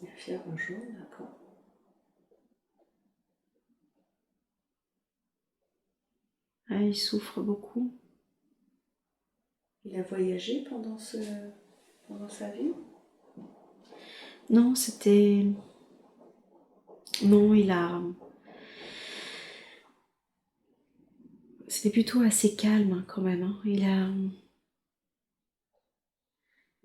La fièvre jaune, d'accord. Ouais, il souffre beaucoup. Il a voyagé pendant sa vie? Non, c'était... Non, C'était plutôt assez calme hein, quand même. Hein.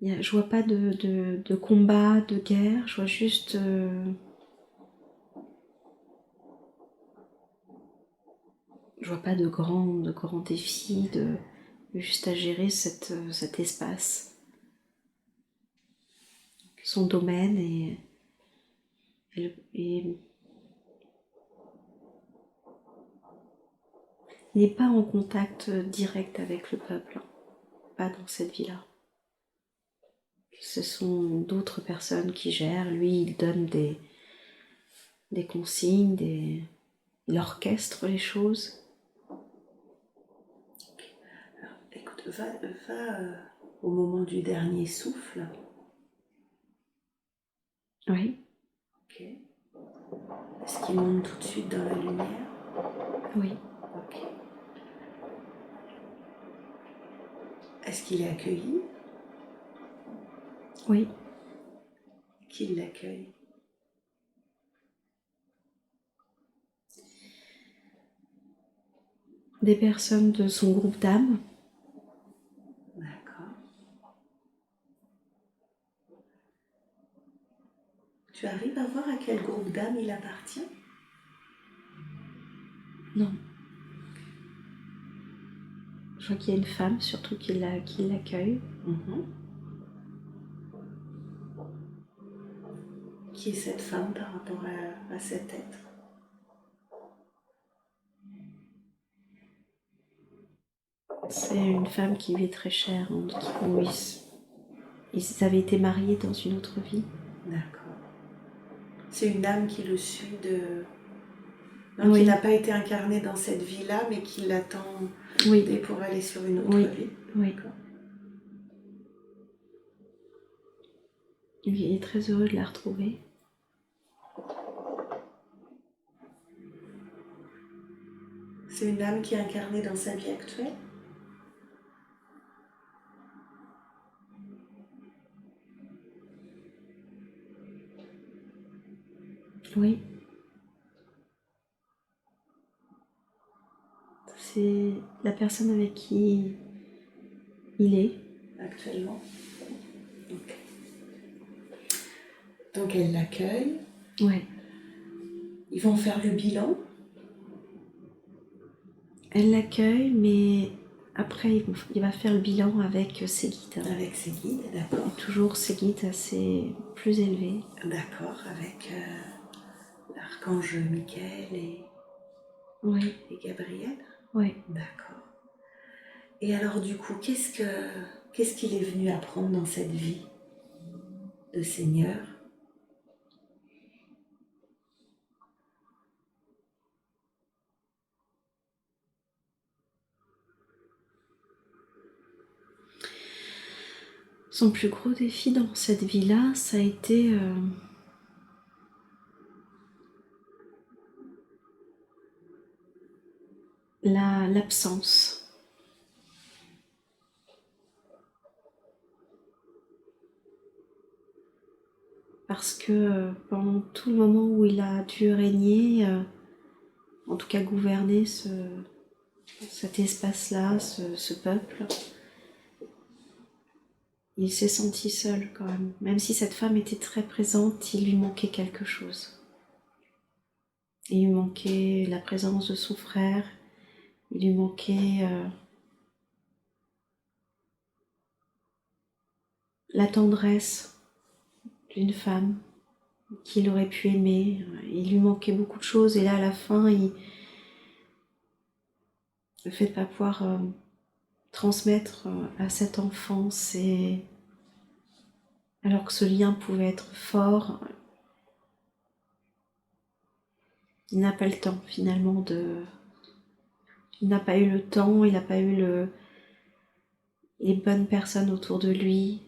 Je vois pas de combat, de guerre, je vois juste... Je vois pas de grands défis, juste à gérer cet espace, son domaine et il n'est pas en contact direct avec le peuple, hein, pas dans cette vie-là. Ce sont d'autres personnes qui gèrent, lui il donne des consignes, il orchestre les choses. Alors, écoute, va au moment du dernier souffle. Oui, Ok. Est-ce qu'il monte tout de suite dans la lumière? oui, Ok. Est-ce qu'il est accueilli? oui. Qui l'accueille? Des personnes de son groupe d'âmes. D'accord. Tu arrives à voir à quel groupe d'âmes il appartient? Non. Je vois qu'il y a une femme surtout qui l'accueille. Qui est cette femme par rapport à cet être? C'est une femme qui lui est très chère, hein, où ils avaient été mariés dans une autre vie. D'accord. C'est une âme qui le suit Non, qui Oui, n'a pas été incarnée dans cette vie-là, mais qui l'attend oui, pour aller sur une autre oui, vie. oui. D'accord. Il est très heureux de la retrouver. C'est une âme qui est incarnée dans sa vie actuelle? Oui. C'est la personne avec qui il est. Actuellement. Ok. Donc elle l'accueille. Ouais. Ils vont faire le bilan. Elle l'accueille, mais après, il va faire le bilan avec ses guides. Avec ses guides, d'accord. Toujours ses guides assez plus élevés. D'accord, avec l'archange Michael Oui, et Gabriel. oui. D'accord. Et alors du coup, qu'est-ce qu'il est venu apprendre dans cette vie de Seigneur? Son plus gros défi dans cette vie-là, ça a été l'absence. Parce que pendant tout le moment où il a dû régner, en tout cas gouverner cet espace-là, ce peuple, il s'est senti seul quand même. Même si cette femme était très présente, il lui manquait quelque chose. Il lui manquait la présence de son frère, il lui manquait la tendresse d'une femme qu'il aurait pu aimer. Il lui manquait beaucoup de choses et là à la fin, le fait de ne pas pouvoir transmettre à cet enfant, alors que ce lien pouvait être fort, il n'a pas le temps finalement Il n'a pas eu le temps, il n'a pas eu les bonnes personnes autour de lui.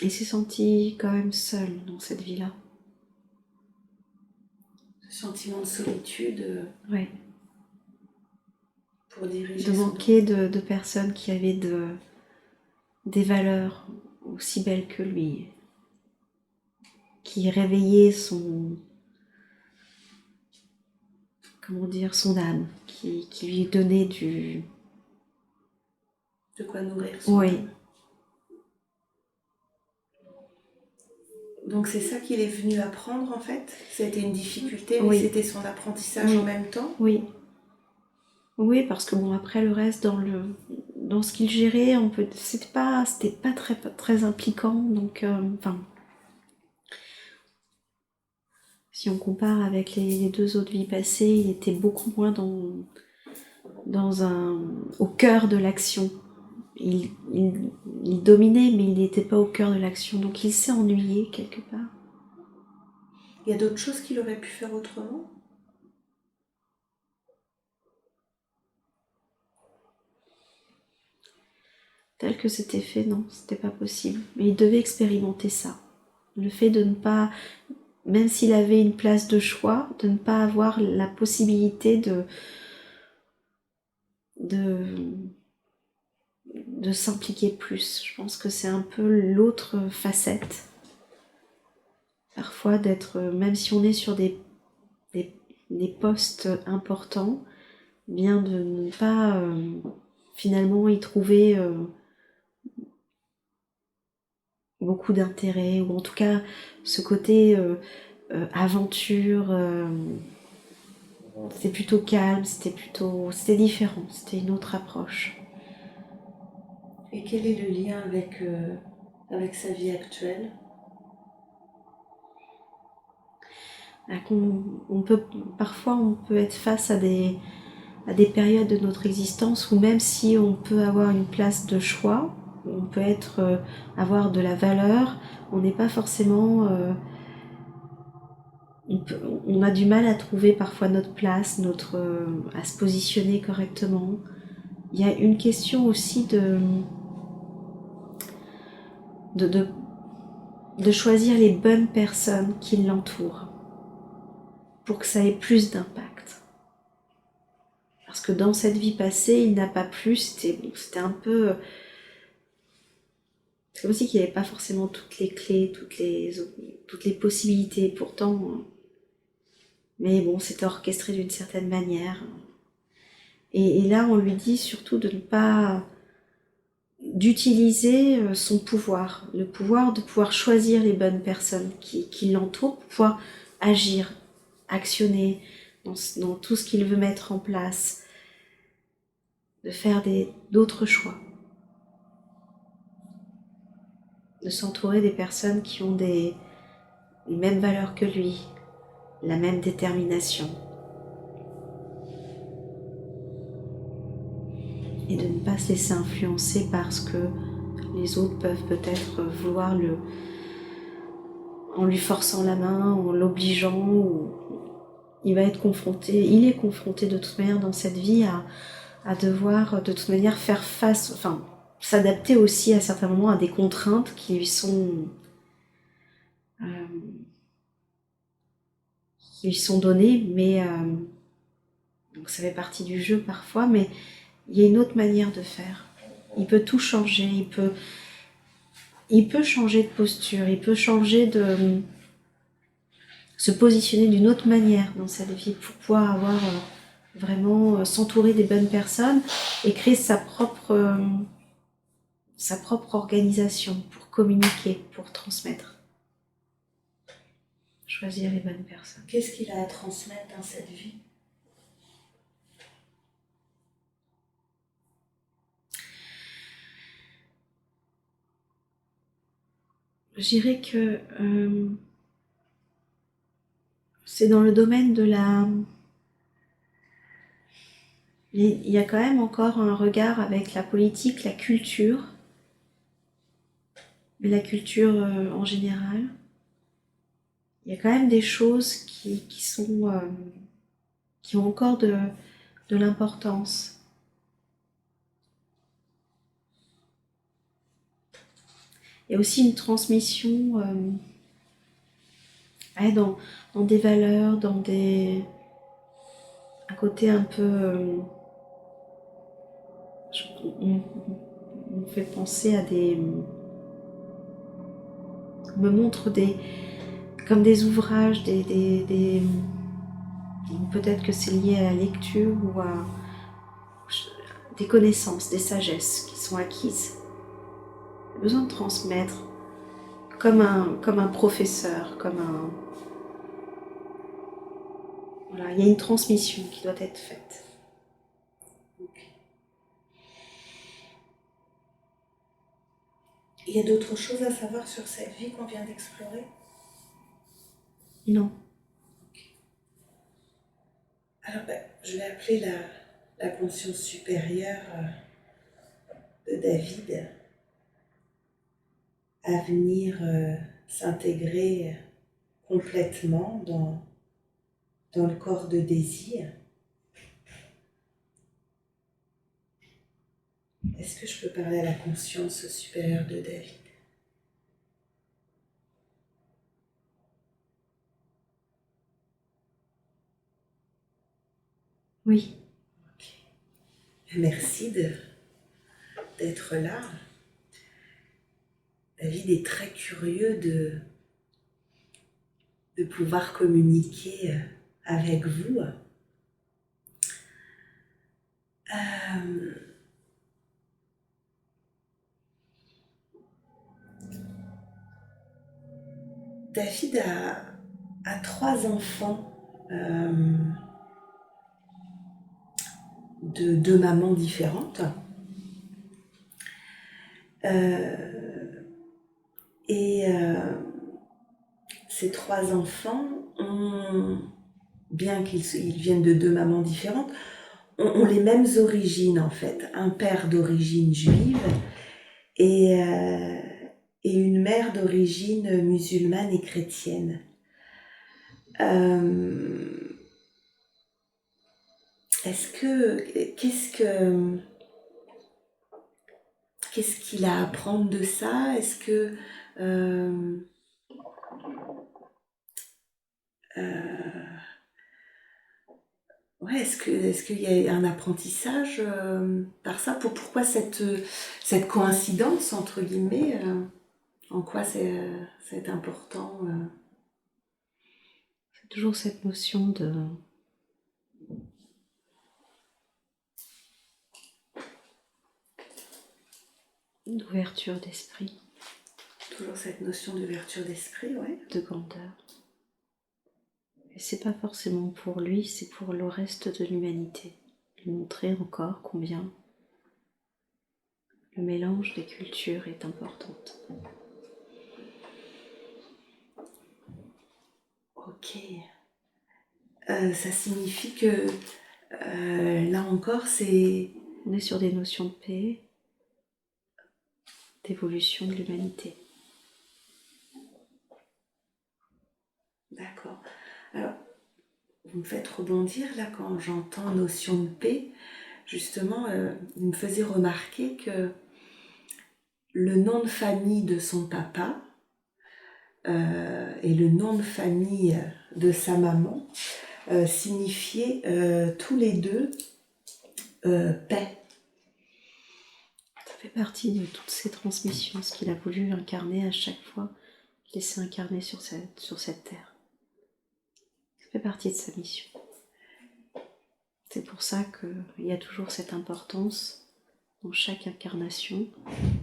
Il s'est senti quand même seul dans cette vie-là. Se Sentiment de solitude Ouais. pour diriger De son manquer de personnes qui avaient des valeurs aussi belles que lui, qui réveillaient son âme, qui lui donnaient de quoi nourrir son oui. âme. Donc c'est ça qu'il est venu apprendre en fait. C'était une difficulté, mais Oui. c'était son apprentissage Oui. en même temps. Oui. Oui, parce que bon, après le reste, dans ce qu'il gérait, c'était pas très impliquant, donc si on compare avec les deux autres vies passées, il était beaucoup moins au cœur de l'action. Il dominait, mais il n'était pas au cœur de l'action, donc il s'est ennuyé quelque part. Il y a d'autres choses qu'il aurait pu faire autrement? Tel que c'était fait, non, c'était pas possible. Mais il devait expérimenter ça. Le fait de ne pas, même s'il avait une place de choix, de ne pas avoir la possibilité de s'impliquer plus. Je pense que c'est un peu l'autre facette. Parfois d'être, même si on est sur des postes importants, bien de ne pas finalement y trouver beaucoup d'intérêt, ou en tout cas ce côté aventure, c'était plutôt calme, c'était différent, c'était une autre approche. Et quel est le lien avec sa vie actuelle? Parfois on peut être face à des périodes de notre existence où même si on peut avoir une place de choix, on peut avoir de la valeur, on n'est pas forcément... on a du mal à trouver parfois notre place, à se positionner correctement. Il y a une question aussi de choisir les bonnes personnes qui l'entourent pour que ça ait plus d'impact. Parce que dans cette vie passée, il n'a pas plus, c'était un peu... C'est comme si qu'il n'y avait pas forcément toutes les clés, toutes les possibilités, pourtant... Mais bon, c'était orchestré d'une certaine manière. Et là, on lui dit surtout d'utiliser son pouvoir, le pouvoir de pouvoir choisir les bonnes personnes qui l'entourent pour pouvoir agir, actionner dans tout ce qu'il veut mettre en place, de faire d'autres choix, de s'entourer des personnes qui ont les mêmes valeurs que lui, la même détermination, et de ne pas se laisser influencer par ce que les autres peuvent peut-être vouloir en lui forçant la main, en l'obligeant, ou il est confronté de toute manière dans cette vie à devoir de toute manière faire face, enfin s'adapter aussi à certains moments à des contraintes qui lui sont données, mais donc ça fait partie du jeu parfois, mais il y a une autre manière de faire. Il peut tout changer, il peut changer de posture, il peut changer se positionner d'une autre manière dans cette vie pour pouvoir avoir vraiment s'entourer des bonnes personnes et créer sa propre organisation pour communiquer, pour transmettre. Choisir les bonnes personnes. Qu'est-ce qu'il a à transmettre dans cette vie? Je dirais que c'est dans le domaine de la... Il y a quand même encore un regard avec la politique, la culture, mais la culture en général. Il y a quand même des choses qui ont encore de l'importance. Il y a aussi une transmission Ouais, dans des valeurs, un côté un peu... on me fait penser à des... On me montre comme des ouvrages, peut-être que c'est lié à la lecture ou à des connaissances, des sagesses qui sont acquises. J'ai besoin de transmettre comme un professeur, Voilà, il y a une transmission qui doit être faite. Il y a d'autres choses à savoir sur cette vie qu'on vient d'explorer? Non. Alors, je vais appeler la conscience supérieure de David à venir s'intégrer complètement dans le corps de désir. Est-ce que je peux parler à la conscience supérieure de David? Oui. Merci d'être là. David est très curieux de pouvoir communiquer avec vous. David a 3 enfants de 2 mamans différentes. Et ces 3 enfants bien qu'ils viennent de 2 mamans différentes, ont les mêmes origines en fait. Un père d'origine juive et, et une mère d'origine musulmane et chrétienne. Qu'est-ce qu'il a à apprendre de ça? Est-ce que ouais, est-ce qu'il y a un apprentissage par ça? Pourquoi cette coïncidence entre guillemets? En quoi c'est important? C'est toujours cette notion d'ouverture d'esprit. Toujours cette notion d'ouverture d'esprit, ouais. De grandeur. Et c'est pas forcément pour lui, c'est pour le reste de l'humanité. Lui montrer encore combien le mélange des cultures est important. Ok. Ça signifie que là encore, on est sur des notions de paix, d'évolution de l'humanité. D'accord. Alors, vous me faites rebondir là quand j'entends notion de paix. Justement, il me faisait remarquer que le nom de famille de son papa et le nom de famille de sa maman signifiaient tous les deux paix. Ça fait partie de toutes ces transmissions, ce qu'il a voulu incarner à chaque fois qu'il s'est incarné sur cette terre. Ça fait partie de sa mission. C'est pour ça qu'il y a toujours cette importance dans chaque incarnation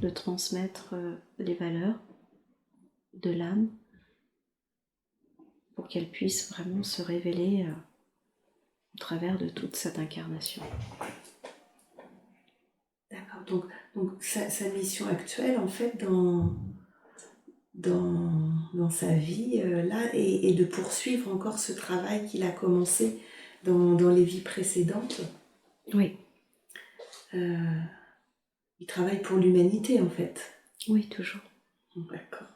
de transmettre les valeurs de l'âme pour qu'elle puisse vraiment se révéler au travers de toute cette incarnation. D'accord, donc sa mission actuelle, en fait, dans sa vie, là, et de poursuivre encore ce travail qu'il a commencé dans les vies précédentes. Oui. Il travaille pour l'humanité, en fait. Oui, toujours. D'accord.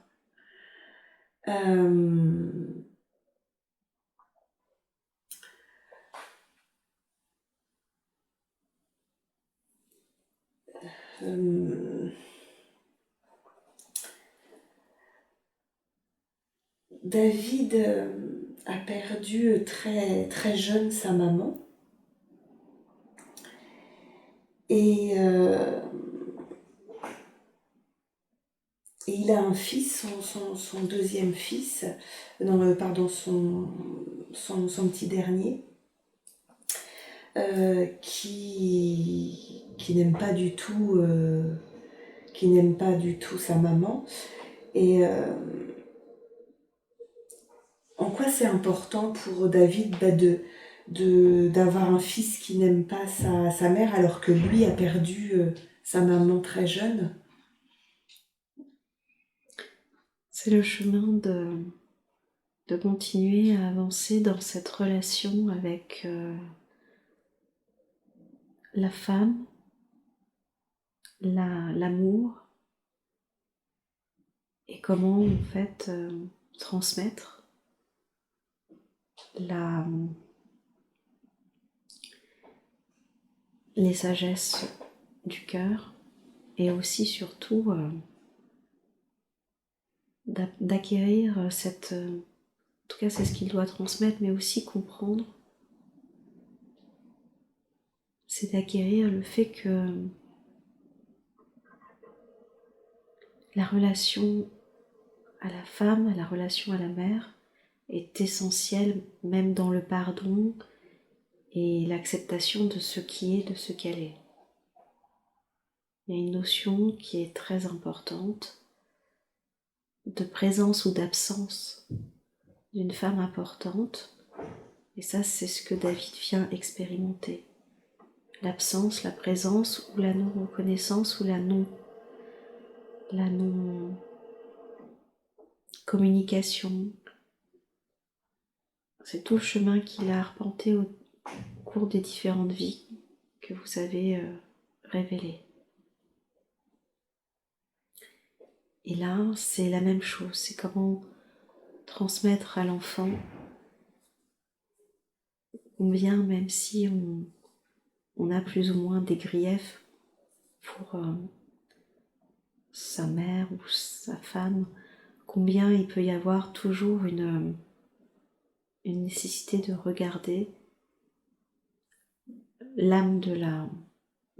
David a perdu très, très jeune sa maman. Et il a un fils, son deuxième fils, non, pardon, son petit dernier, qui n'aime pas du tout, sa maman. Et en quoi c'est important pour David d'avoir un fils qui n'aime pas sa mère alors que lui a perdu sa maman très jeune? C'est le chemin de continuer à avancer dans cette relation avec la femme, l'amour, et comment en fait transmettre les sagesses du cœur, et aussi surtout d'acquérir cette... en tout cas c'est ce qu'il doit transmettre, mais aussi comprendre, c'est d'acquérir le fait que la relation à la femme, la relation à la mère est essentielle, même dans le pardon et l'acceptation de ce qui est, de ce qu'elle est. Il y a une notion qui est très importante de présence ou d'absence d'une femme importante, et ça c'est ce que David vient expérimenter. L'absence, la présence ou la non-reconnaissance ou la non-communication. C'est tout le chemin qu'il a arpenté au cours des différentes vies que vous avez révélées. Et là, c'est la même chose, c'est comment transmettre à l'enfant combien, même si on a plus ou moins des griefs pour sa mère ou sa femme, combien il peut y avoir toujours une nécessité de regarder l'âme de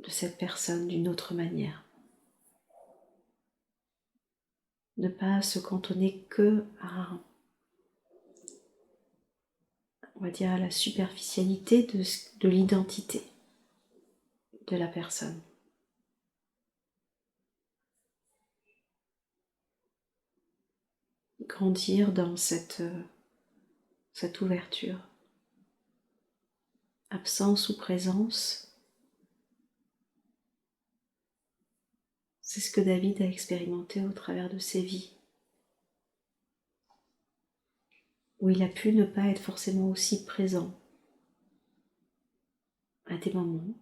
cette personne d'une autre manière. Ne pas se cantonner que à, on va dire, à la superficialité de l'identité de la personne. Grandir dans cette ouverture. Absence ou présence, c'est ce que David a expérimenté au travers de ses vies, où il a pu ne pas être forcément aussi présent à des moments,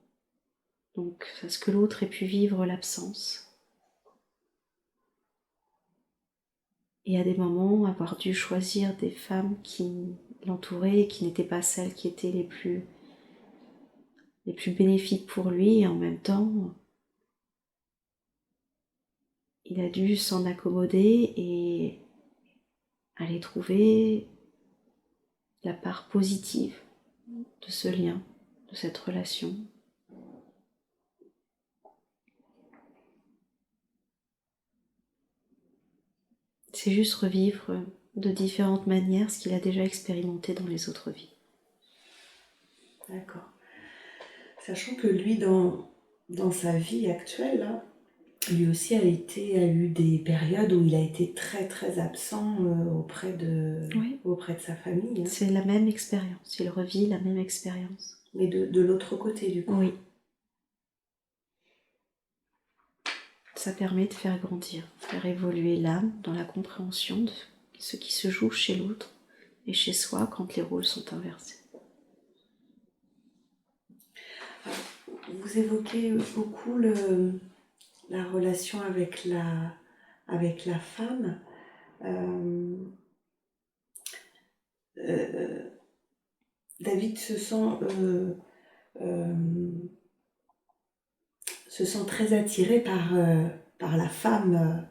donc parce que l'autre ait pu vivre l'absence, et à des moments avoir dû choisir des femmes qui l'entouraient et qui n'étaient pas celles qui étaient les plus bénéfiques pour lui, et en même temps il a dû s'en accommoder et aller trouver la part positive de ce lien, de cette relation. C'est juste revivre de différentes manières ce qu'il a déjà expérimenté dans les autres vies. D'accord. Sachant que lui, dans sa vie actuelle, là, lui aussi a eu des périodes où il a été très très absent auprès de sa famille. Hein. C'est la même expérience, il revit la même expérience. Mais de l'autre côté du coup. Oui. Ça permet de faire grandir, faire évoluer l'âme dans la compréhension de ce qui se joue chez l'autre et chez soi quand les rôles sont inversés. Vous évoquez beaucoup la relation avec la femme. David se sent très attiré par la femme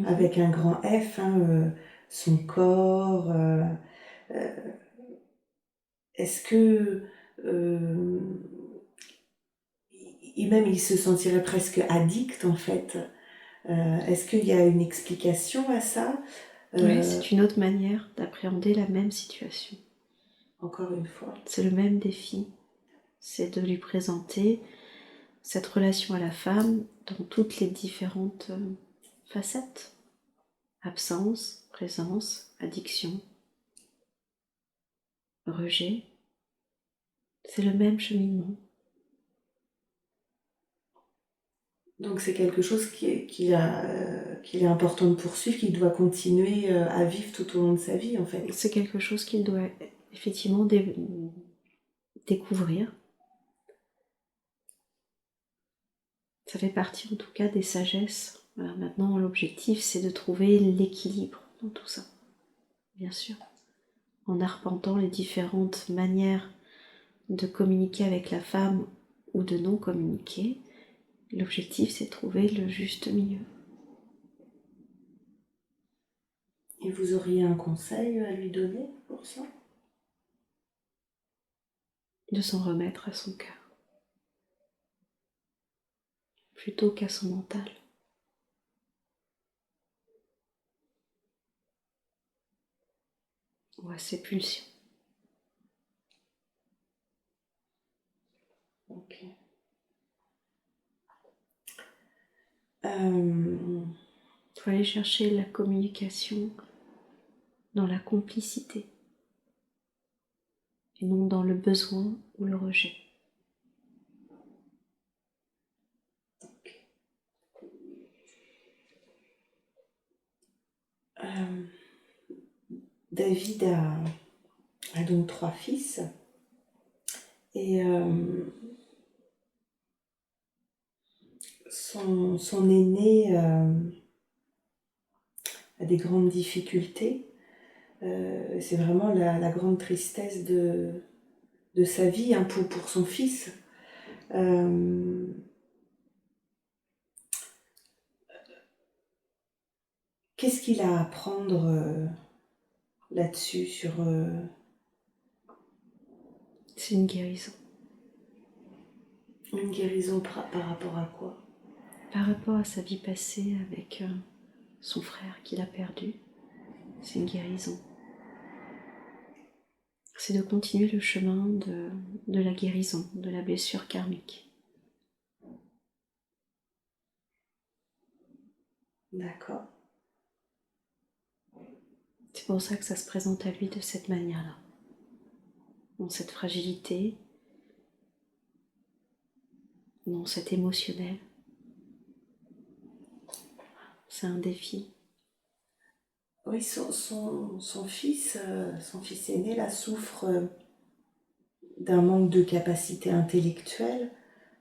avec un grand F, hein, son corps. Est-ce que même il se sentirait presque addict en fait? Est-ce qu'il y a une explication à ça? Oui, c'est une autre manière d'appréhender la même situation. Encore une fois. C'est le même défi. C'est de lui présenter cette relation à la femme dans toutes les différentes facettes. Absence, présence, addiction, rejet. C'est le même cheminement. Donc c'est quelque chose qu'il est important de poursuivre, qu'il doit continuer à vivre tout au long de sa vie en fait. C'est quelque chose qu'il doit effectivement découvrir. Ça fait partie en tout cas des sagesses. Voilà, maintenant l'objectif c'est de trouver l'équilibre dans tout ça, bien sûr. En arpentant les différentes manières de communiquer avec la femme ou de non communiquer, l'objectif c'est de trouver le juste milieu. Et vous auriez un conseil à lui donner pour ça? De s'en remettre à son cœur, plutôt qu'à son mental. Ou à ses pulsions. Ok. Il faut aller chercher la communication dans la complicité et non dans le besoin ou le rejet. David a donc 3 fils et son aîné a des grandes difficultés. C'est vraiment la grande tristesse de sa vie hein, pour son fils. Qu'est-ce qu'il a à apprendre là-dessus sur C'est une guérison. une guérison par rapport à quoi? Par rapport à sa vie passée avec son frère qu'il a perdu, c'est une guérison. C'est de continuer le chemin de la guérison, de la blessure karmique. D'accord. C'est pour ça que ça se présente à lui de cette manière-là. Dans cette fragilité, dans cet émotionnel. C'est un défi. Oui, son fils aîné là souffre d'un manque de capacité intellectuelle.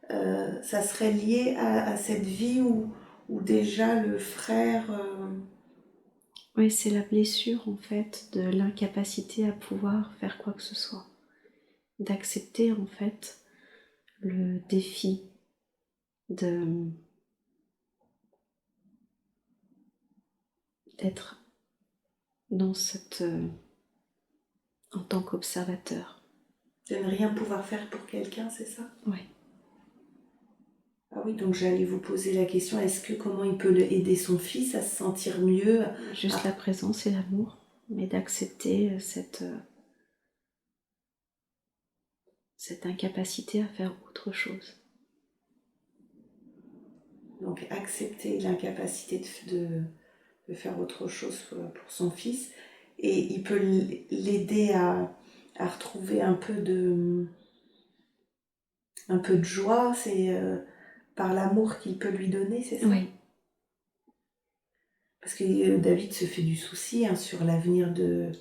Ça serait lié à cette vie où déjà le frère... Oui, c'est la blessure en fait de l'incapacité à pouvoir faire quoi que ce soit. D'accepter en fait le défi d'être dans cette en tant qu'observateur. de ne rien pouvoir faire pour quelqu'un, c'est ça? Oui. Ah oui, donc j'allais vous poser la question, comment il peut aider son fils à se sentir mieux? Juste la présence et l'amour, mais d'accepter cette incapacité à faire autre chose. Donc accepter l'incapacité de faire autre chose pour son fils. Et il peut l'aider à retrouver un peu de joie, c'est par l'amour qu'il peut lui donner, c'est ça? Oui. Parce que David se fait du souci hein, sur l'avenir de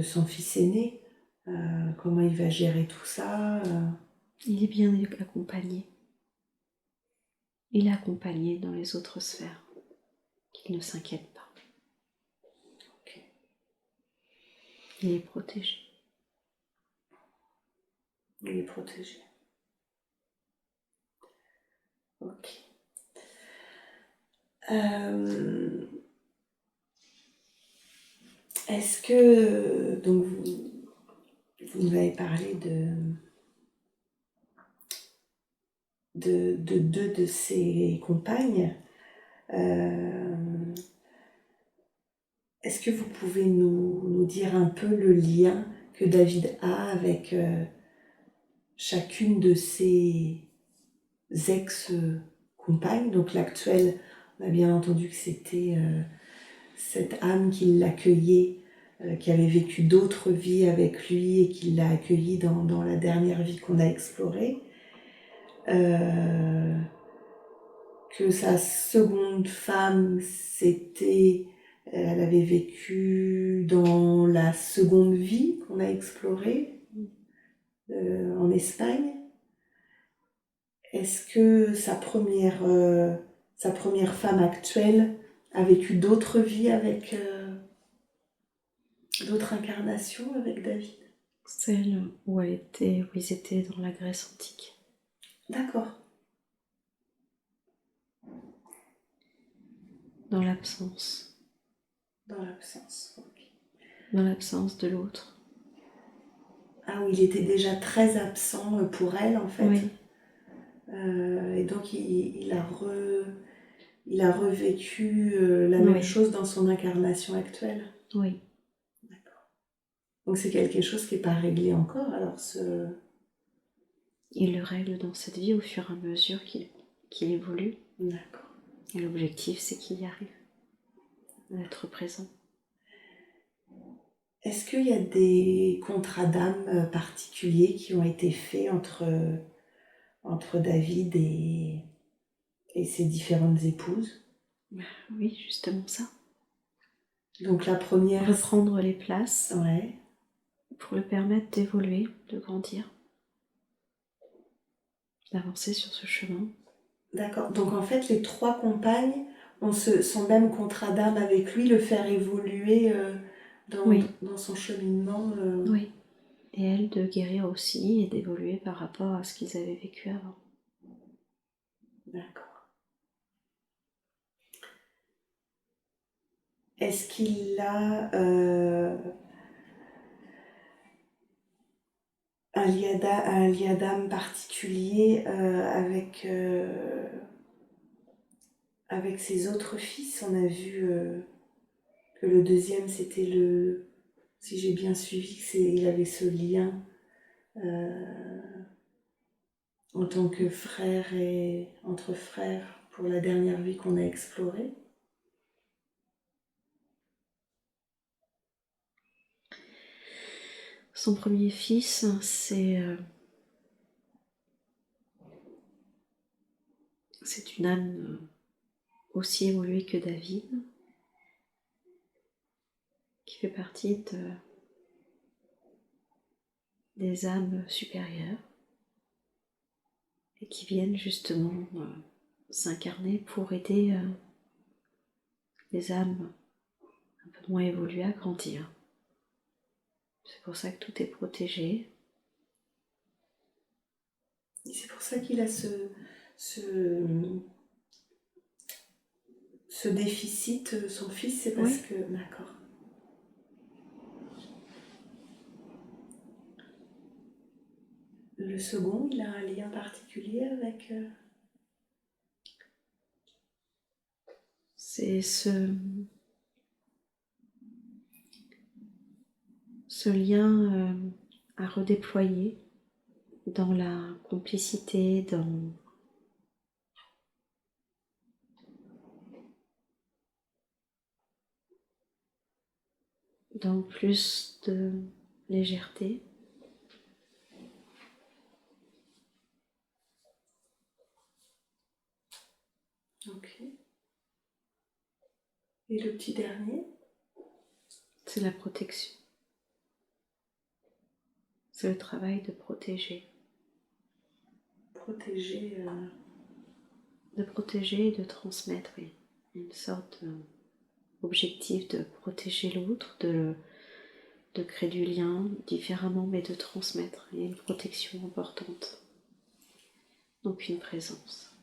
son fils aîné. Comment il va gérer tout ça Il est bien accompagné. Il est accompagné dans les autres sphères. Qu'il ne s'inquiète pas. Okay. Il est protégé. Il est protégé. Ok. Est-ce que, donc vous nous avez parlé de deux de ses compagnes. Est-ce que vous pouvez nous dire un peu le lien que David a avec chacune de ses ex-compagnes? Donc l'actuelle, on a bien entendu que c'était cette âme qui l'accueillait, qui avait vécu d'autres vies avec lui et qui l'a accueilli dans la dernière vie qu'on a explorée. Que sa seconde femme, elle avait vécu dans la seconde vie qu'on a explorée en Espagne. Est-ce que sa première femme actuelle a vécu d'autres vies avec d'autres incarnations avec David? Celle où ils étaient dans la Grèce antique. D'accord. Dans l'absence. Dans l'absence, ok. Dans l'absence de l'autre. Ah oui, il était déjà très absent pour elle en fait. Oui. Et donc il a revécu la même chose dans son incarnation actuelle. Oui. D'accord. Donc c'est quelque chose qui n'est pas réglé encore, alors Il le règle dans cette vie au fur et à mesure qu'il évolue. D'accord. Et l'objectif, c'est qu'il y arrive à être présent. Est-ce qu'il y a des contrats d'âme particuliers qui ont été faits entre David et ses différentes épouses? Oui, justement ça. Donc la première... Reprendre les places. Ouais. Pour le permettre d'évoluer, de grandir, d'avancer sur ce chemin. D'accord. Donc en fait, les trois compagnes ont son même contrat d'âme avec lui, le faire évoluer dans son cheminement. Oui. Et elle de guérir aussi et d'évoluer par rapport à ce qu'ils avaient vécu avant. D'accord. Est-ce qu'il a un lien d'âme particulier avec ses autres fils? On a vu que le deuxième, c'était si j'ai bien suivi, il avait ce lien en tant que frère et entre frères pour la dernière vie qu'on a explorée. Son premier fils, c'est une âme aussi évoluée que David, qui fait partie des âmes supérieures et qui viennent justement s'incarner pour aider les âmes un peu moins évoluées à grandir. C'est pour ça que tout est protégé. Et c'est pour ça qu'il a ce déficit, son fils, c'est parce que... D'accord. Le second, il a un lien particulier avec... C'est ce lien à redéployer dans la complicité, dans plus de légèreté. Ok. Et le petit dernier? C'est la protection. C'est le travail de protéger. Protéger... De protéger et de transmettre, oui. Une sorte d'objectif de protéger l'autre, de créer du lien différemment, mais de transmettre. Il y a une protection importante. Donc une présence.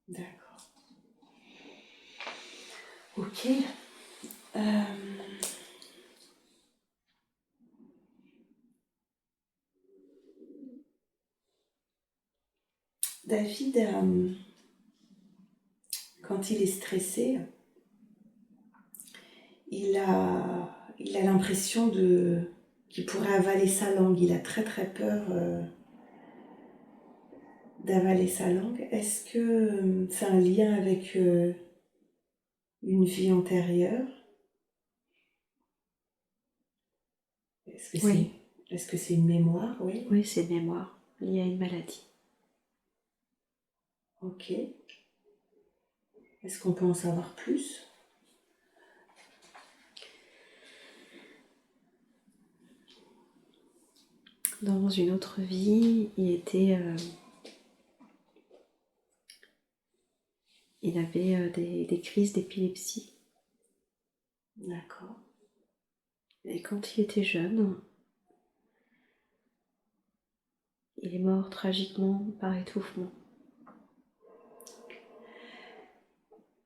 D'accord. Ok. David, quand il est stressé, il a l'impression qu'il pourrait avaler sa langue. Il a très très peur d'avaler sa langue. Est-ce que c'est un lien avec une vie antérieure? Oui. Est-ce que c'est une mémoire? Oui. Oui, c'est une mémoire liée à une maladie. Ok. Est-ce qu'on peut en savoir plus? Dans une autre vie, il avait des crises d'épilepsie. D'accord. Et quand il était jeune, il est mort tragiquement par étouffement.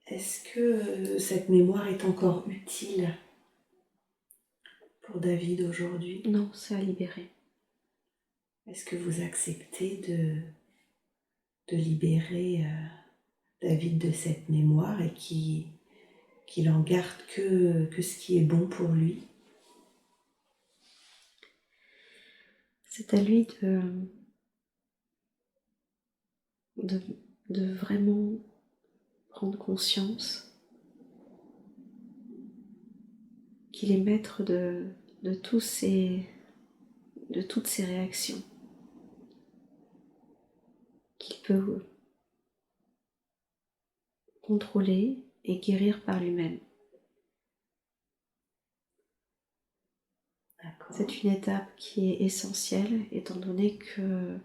Est-ce que cette mémoire est encore utile pour David aujourd'hui? Non, c'est à libérer. Est-ce que vous acceptez de libérer David de cette mémoire et qu'il en garde que ce qui est bon pour lui? C'est à lui de vraiment prendre conscience qu'il est maître de toutes ses réactions, qu'il peut contrôler et guérir par lui-même. D'accord. C'est une étape qui est essentielle étant donné que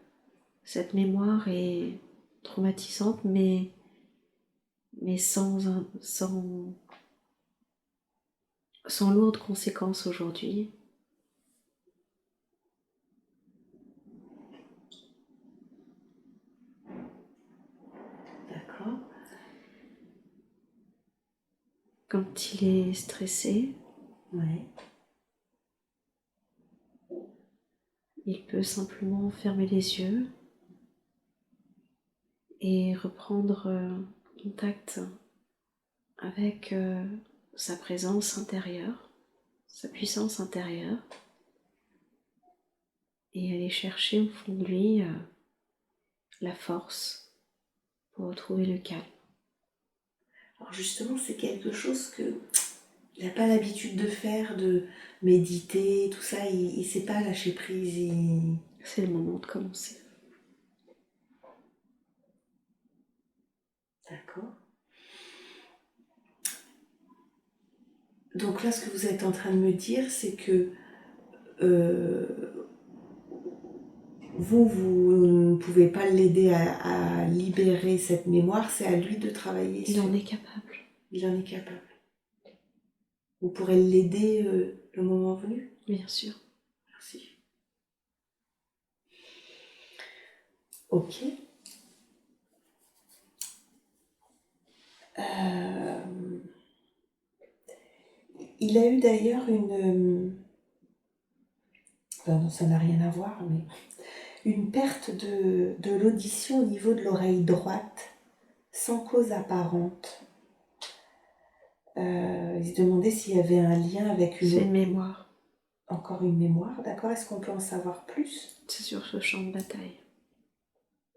cette mémoire est traumatisante mais sans lourdes conséquences aujourd'hui. D'accord. Quand il est stressé, Ouais. il peut simplement fermer les yeux et reprendre contact avec sa présence intérieure, sa puissance intérieure, et aller chercher au fond de lui la force pour retrouver le calme. Alors justement, c'est quelque chose que il n'a pas l'habitude de faire, de méditer, tout ça. Il ne sait pas lâcher prise. C'est le moment de commencer. D'accord. Donc là, ce que vous êtes en train de me dire, c'est que vous ne pouvez pas l'aider à libérer cette mémoire, c'est à lui de travailler Il sur... en est capable. Il en est capable. Vous pourrez l'aider le moment venu? Bien sûr. Merci. Ok. Il a eu d'ailleurs non, ça n'a rien à voir, mais une perte de l'audition au niveau de l'oreille droite, sans cause apparente. Il se demandait s'il y avait un lien avec C'est une mémoire. Encore une mémoire, d'accord. Est-ce qu'on peut en savoir plus? C'est sur ce champ de bataille.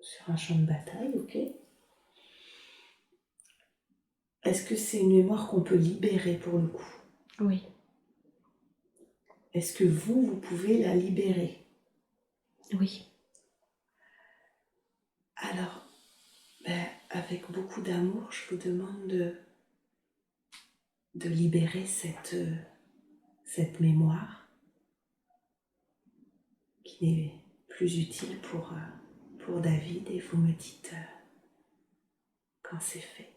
Sur un champ de bataille, ok. Est-ce que c'est une mémoire qu'on peut libérer pour le coup? Oui. Est-ce que vous pouvez la libérer? Oui. Alors, avec beaucoup d'amour, je vous demande de libérer cette mémoire qui n'est plus utile pour David, et vous me dites quand c'est fait.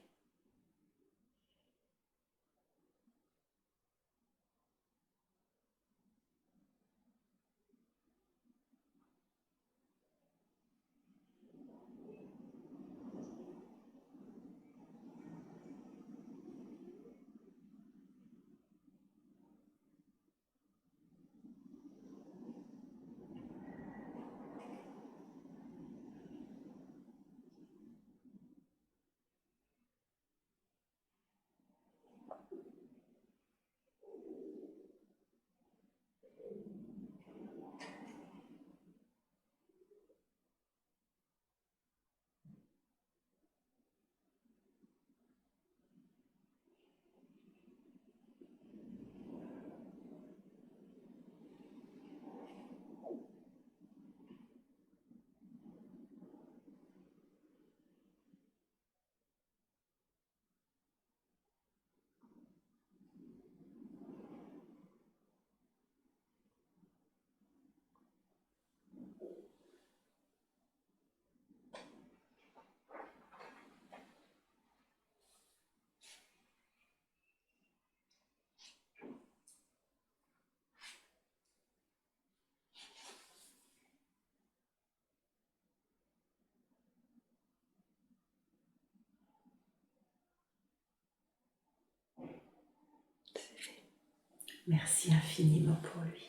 Merci infiniment pour lui.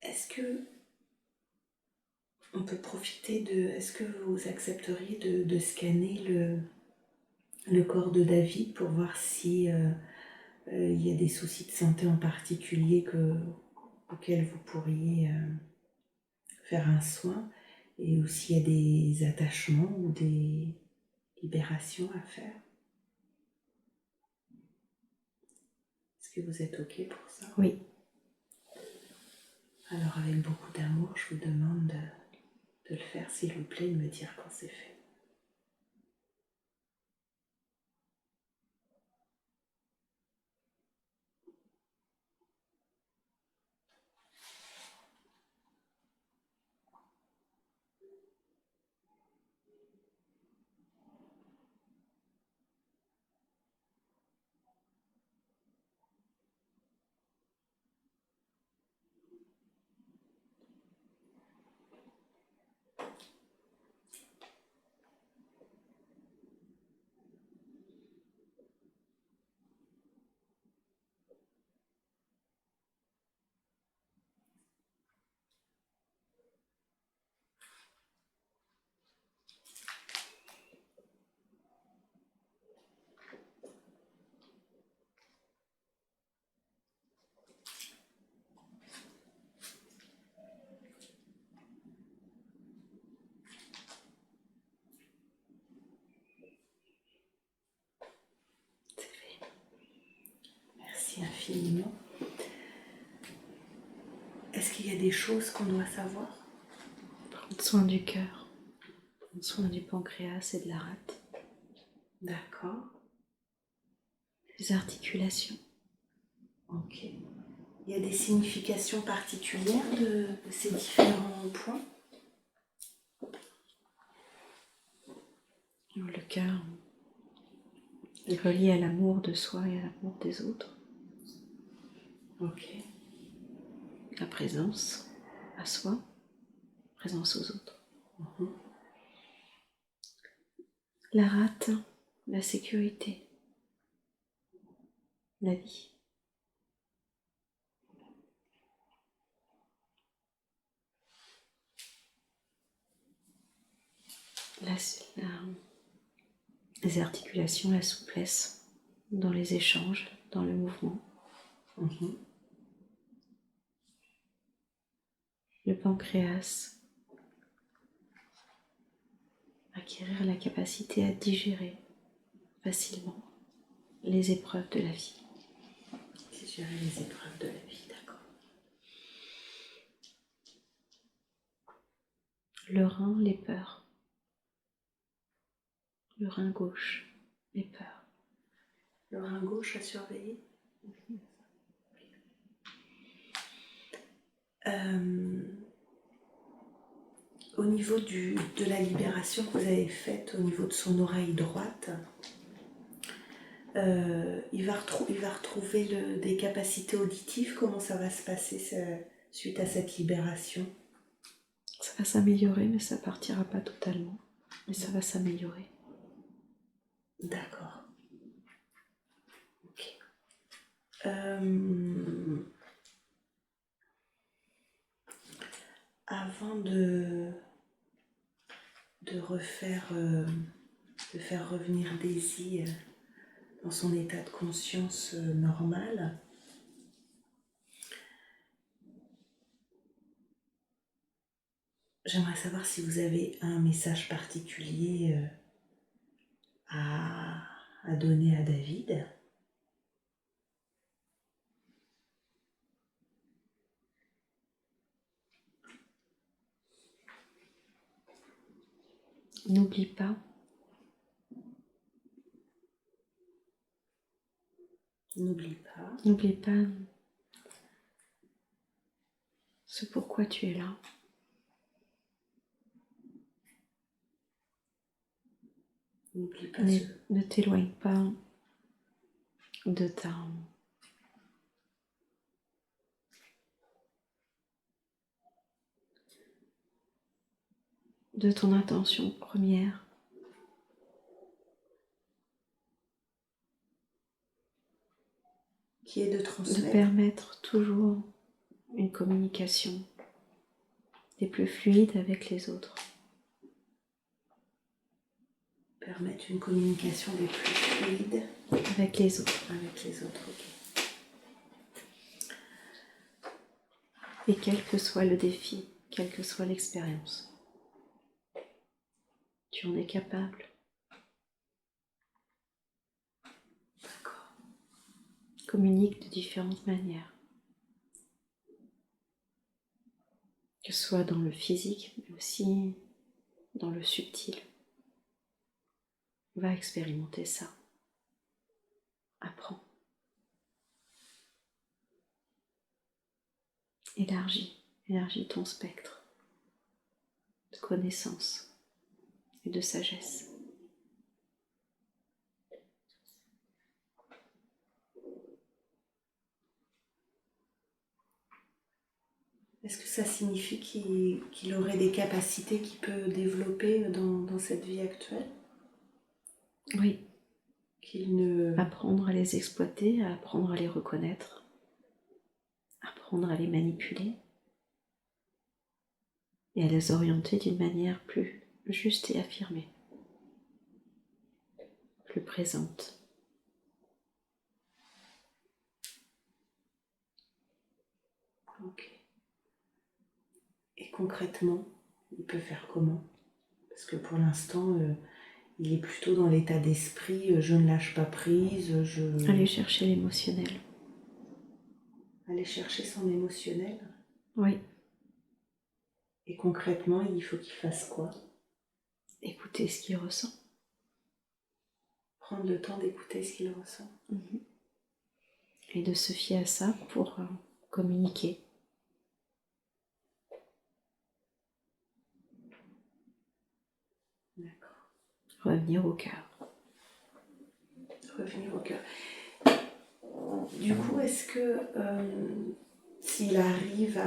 Est-ce que on peut profiter de... Est-ce que vous accepteriez de scanner le corps de David pour voir si il y a des soucis de santé en particulier auxquels vous pourriez faire un soin, et ou s'il y a des attachements ou des libérations à faire? Est-ce que vous êtes OK pour ça? Oui. Alors avec beaucoup d'amour, je vous demande de le faire, s'il vous plaît, de me dire quand c'est fait. C'est fait. Merci infiniment. Est-ce qu'il y a des choses qu'on doit savoir? Prendre soin du cœur, prendre soin du pancréas et de la rate. D'accord. Les articulations. Ok. Il y a des significations particulières de ces différents points? Le cœur est relié à l'amour de soi et à l'amour des autres. Ok. La présence à soi, présence aux autres. La rate, la sécurité, la vie. Les articulations, la souplesse dans les échanges, dans le mouvement. Le pancréas, acquérir la capacité à digérer facilement les épreuves de la vie. Digérer les épreuves de la vie, d'accord. Le rein, les peurs. Le rein gauche, les peurs. Le rein gauche à surveiller. Au niveau de la libération que vous avez faite au niveau de son oreille droite, il va retrouver des capacités auditives. Comment ça va se passer suite à cette libération? Ça va s'améliorer, mais ça partira pas totalement. Mais ça va s'améliorer. D'accord. Ok. Avant de faire revenir Daisy dans son état de conscience normal, j'aimerais savoir si vous avez un message particulier à donner à David. N'oublie pas. N'oublie pas. N'oublie pas ce pourquoi tu es là. N'oublie pas Ne t'éloigne pas de ton intention première. qui est de de transmettre. permettre toujours une communication des plus fluides avec les autres. Permettre une communication des plus fluides Avec les autres. avec les autres. Ok. Et quel que soit le défi, quelle que soit l'expérience, tu en es capable. D'accord. Communique de différentes manières. Que ce soit dans le physique, mais aussi dans le subtil. Va expérimenter ça. Apprends. Élargis ton spectre de connaissances et de sagesse. Est-ce que ça signifie qu'il aurait des capacités qu'il peut développer dans cette vie actuelle? Oui, Qu'il ne... apprendre à les exploiter, à apprendre à les reconnaître, apprendre à les manipuler et à les orienter d'une manière plus juste et affirmée, plus présente. Ok. Et concrètement, il peut faire comment? Parce que pour l'instant, il est plutôt dans l'état d'esprit, je ne lâche pas prise, Aller chercher l'émotionnel. Aller chercher son émotionnel. Oui, Et concrètement, il faut qu'il fasse quoi? écouter ce qu'il ressent. Prendre le temps d'écouter ce qu'il ressent. Et de se fier à ça pour communiquer. D'accord. Revenir au cœur. Revenir au cœur. Du coup, est-ce que s'il arrive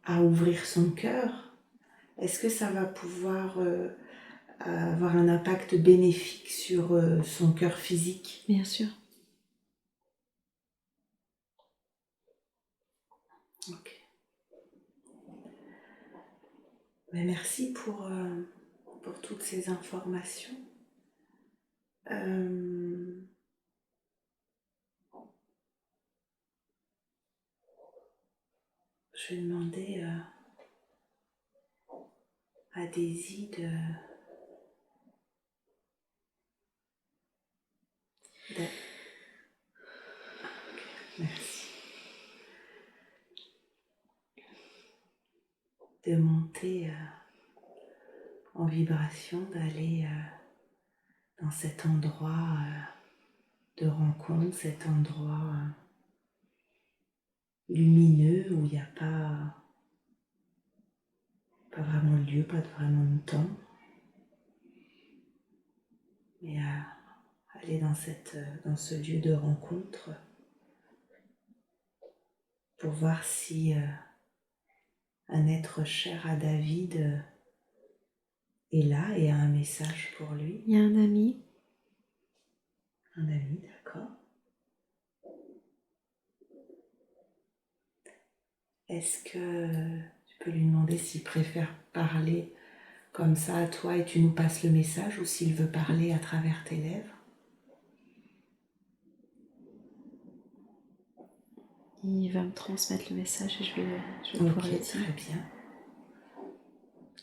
à ouvrir son cœur, est-ce que ça va pouvoir avoir un impact bénéfique sur son cœur physique? Bien sûr. Ok. Mais merci pour toutes ces informations. Je vais demander à Daisy merci. De monter en vibration, d'aller dans cet endroit de rencontre, cet endroit lumineux où il n'y a pas vraiment de lieu, pas vraiment de temps, mais aller dans ce lieu de rencontre pour voir si un être cher à David est là et a un message pour lui. Il y a un ami. Un ami, d'accord. Est-ce que tu peux lui demander s'il préfère parler comme ça à toi et tu nous passes le message ou s'il veut parler à travers tes lèvres? Il va me transmettre le message et je vais pouvoir le Ok, dire. très bien.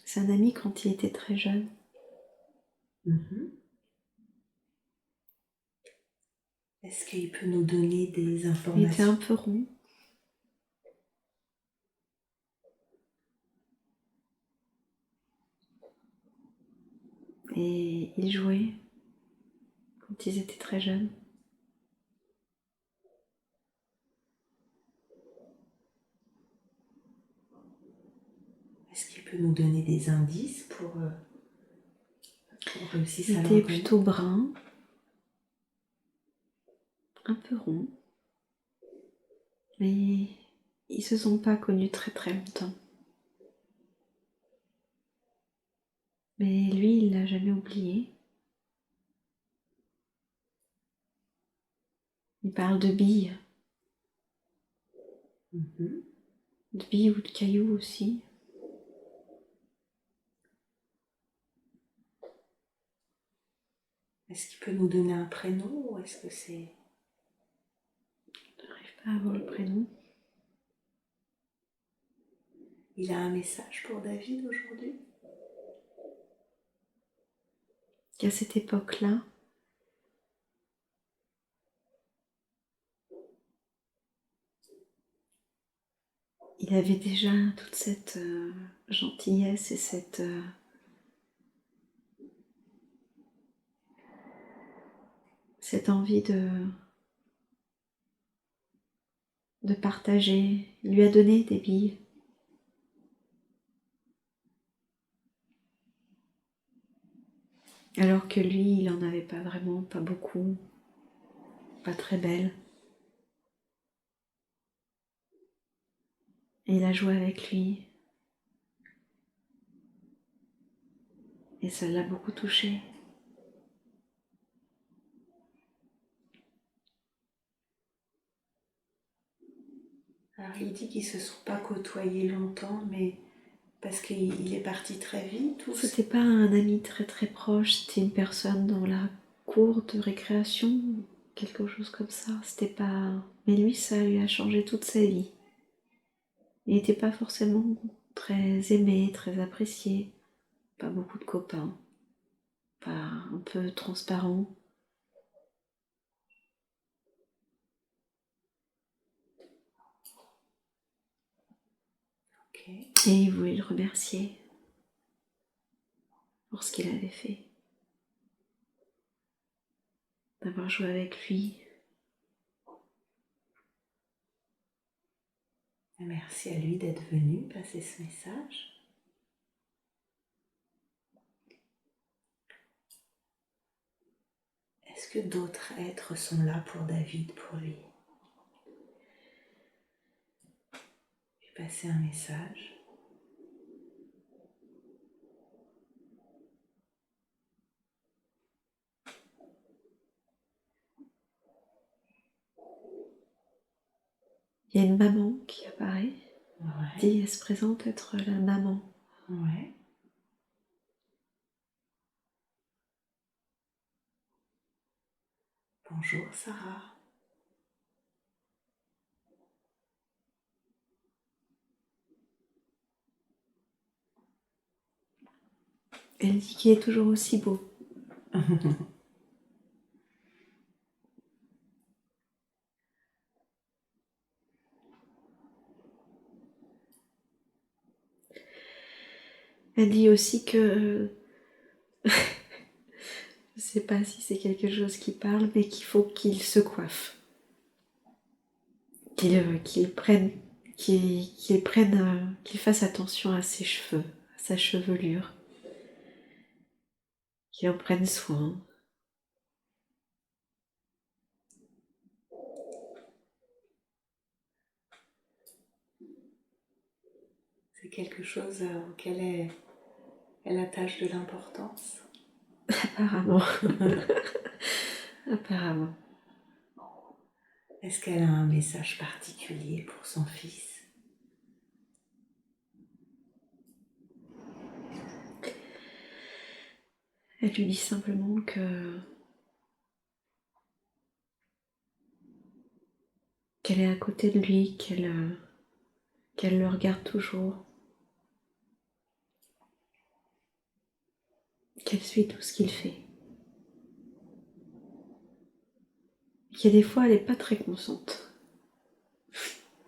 C'est un ami quand il était très jeune. Est-ce qu'il peut nous donner des Il informations? était un peu rond. Et ils jouaient quand ils étaient très jeunes. Est-ce qu'il peut nous donner des indices pour qu'on réussisse Il à était l'entendre? plutôt brun, un peu rond. Mais ils se sont pas connus très très longtemps. Mais lui, il l'a jamais oublié. parle de billes. Mhm. De billes ou de cailloux aussi. Est-ce qu'il peut nous donner un prénom ou est-ce que c'est... Je n'arrive pas à voir le prénom. Il a un message pour David aujourd'hui? Qu'à cette époque-là, il avait déjà toute cette gentillesse et cette envie de partager. Il lui a donné des billes. Alors que lui, il en avait pas vraiment, pas beaucoup, pas très belles. Et il a joué avec lui. Et ça l'a beaucoup touché. Alors il dit qu'ils se sont pas côtoyés longtemps, mais parce qu'il est parti très vite ou C'était pas un ami très très proche, c'était une personne dans la cour de récréation, quelque chose comme ça. C'était pas. Mais lui, ça lui a changé toute sa vie. Il n'était pas forcément très aimé, très apprécié, pas beaucoup de copains, pas un peu transparent. Ok. Et il voulait le remercier pour ce qu'il avait fait, d'avoir joué avec lui. Merci à lui d'être venu passer ce message. Est-ce que d'autres êtres sont là pour David, pour lui passer un message? Il y a une maman qui apparaît, Ouais. dit elle se présente être la maman. Ouais. Bonjour Sarah. Elle dit qu'il est toujours aussi beau. Elle dit aussi que je ne sais pas si c'est quelque chose qui parle, mais qu'il faut qu'il se coiffe, qu'il fasse attention à ses cheveux, à sa chevelure, qu'il en prenne soin. C'est quelque chose auquel elle attache de l'importance. Apparemment. Apparemment. Est-ce qu'elle a un message particulier pour son fils? Elle lui dit simplement qu'elle est à côté de lui, qu'elle le regarde toujours, qu'elle suit tout ce qu'il fait. Qu'il y a des fois, elle n'est pas très consciente.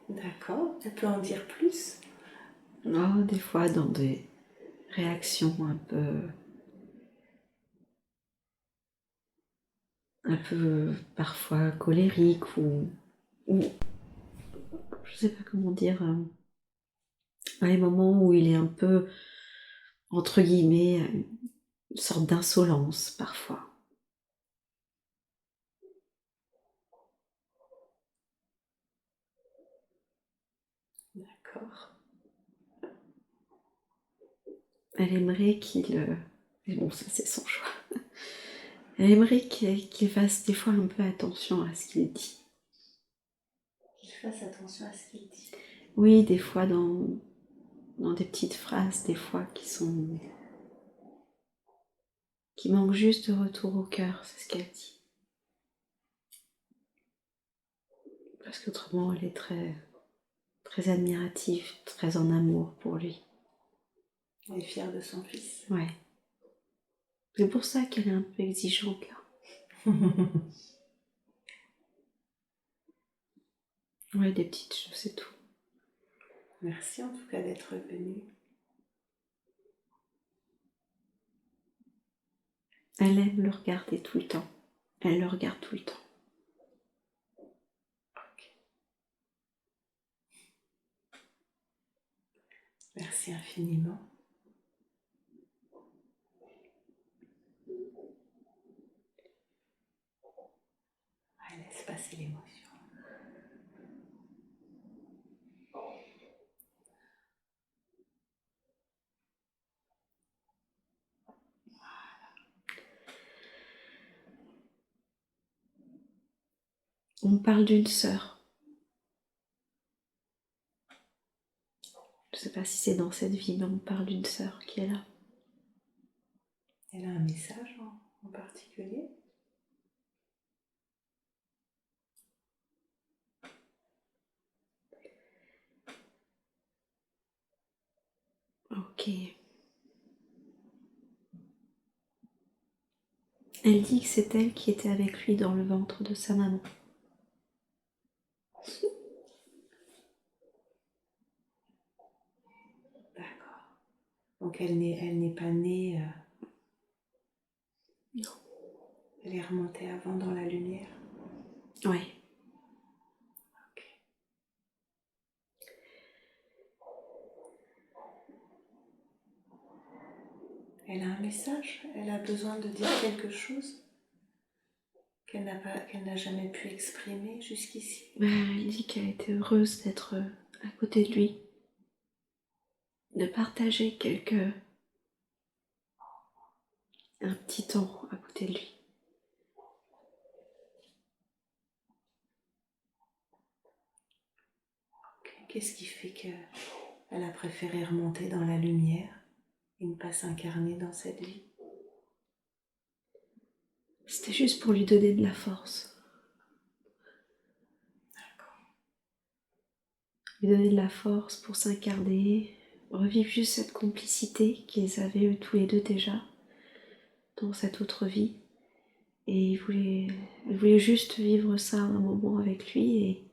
D'accord, elle peut en dire plus? Oh, des fois, dans des réactions un peu parfois colériques ou je sais pas comment dire, à les moments où il est un peu, entre guillemets, une sorte d'insolence parfois. D'accord. Elle aimerait mais bon, ça c'est son choix. Elle aimerait qu'il fasse des fois un peu attention à ce qu'il dit. tu fasses attention à ce qu'il dit. Oui, des fois dans des petites phrases, des fois qui manquent juste de retour au cœur, c'est ce qu'elle dit. Parce qu'autrement, elle est très, très admirative, très en amour pour lui. Elle est fière de son fils. Ouais. C'est pour ça qu'elle est un peu exigeante là. Ouais, des petites choses, c'est tout. Merci en tout cas d'être venue. Elle aime le regarder tout le temps. Elle le regarde tout le temps. Merci infiniment. Ouais, laisse passer l'émotion. On me parle d'une sœur. Je sais pas si c'est dans cette vie, mais on me parle d'une sœur qui est là. Elle a un message en particulier? Ok. Elle dit que c'est elle qui était avec lui dans le ventre de sa maman. D'accord. Donc elle n'est pas née. Non. Elle est remontée avant dans la lumière. Ouais. Ok. Elle a un message? Elle a besoin de dire quelque chose qu'elle n'a jamais pu exprimer jusqu'ici? Elle dit qu'elle était heureuse d'être à côté de lui, de partager un petit temps à côté de lui. Okay. Qu'est-ce qui fait qu'elle a préféré remonter dans la lumière et ne pas s'incarner dans cette vie? C'était juste pour lui donner de la force. D'accord. Lui donner de la force pour s'incarner, revivre juste cette complicité qu'ils avaient eu tous les deux déjà dans cette autre vie. Et elle voulait juste vivre ça un moment avec lui et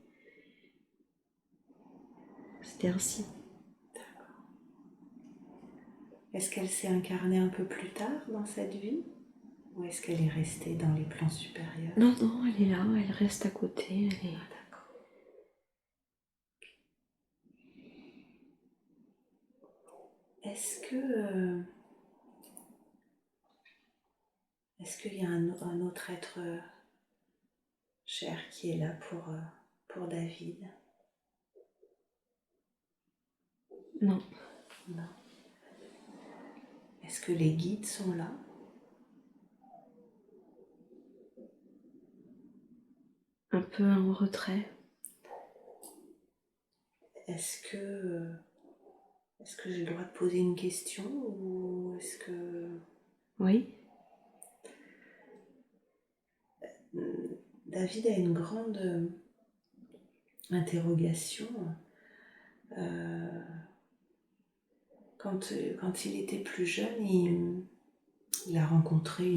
c'était ainsi. D'accord. Est-ce qu'elle s'est incarnée un peu plus tard dans cette vie? Ou est-ce qu'elle est restée dans les plans supérieurs? Non, non, elle est là, elle reste à côté, elle est... Ah, d'accord. Est-ce qu'il y a un autre être cher qui est là pour David? Non. Non. Est-ce que les guides sont là? Un peu en retrait. Est-ce que j'ai le droit de poser une question ou est-ce que Oui. David a une grande interrogation quand il était plus jeune, il a rencontré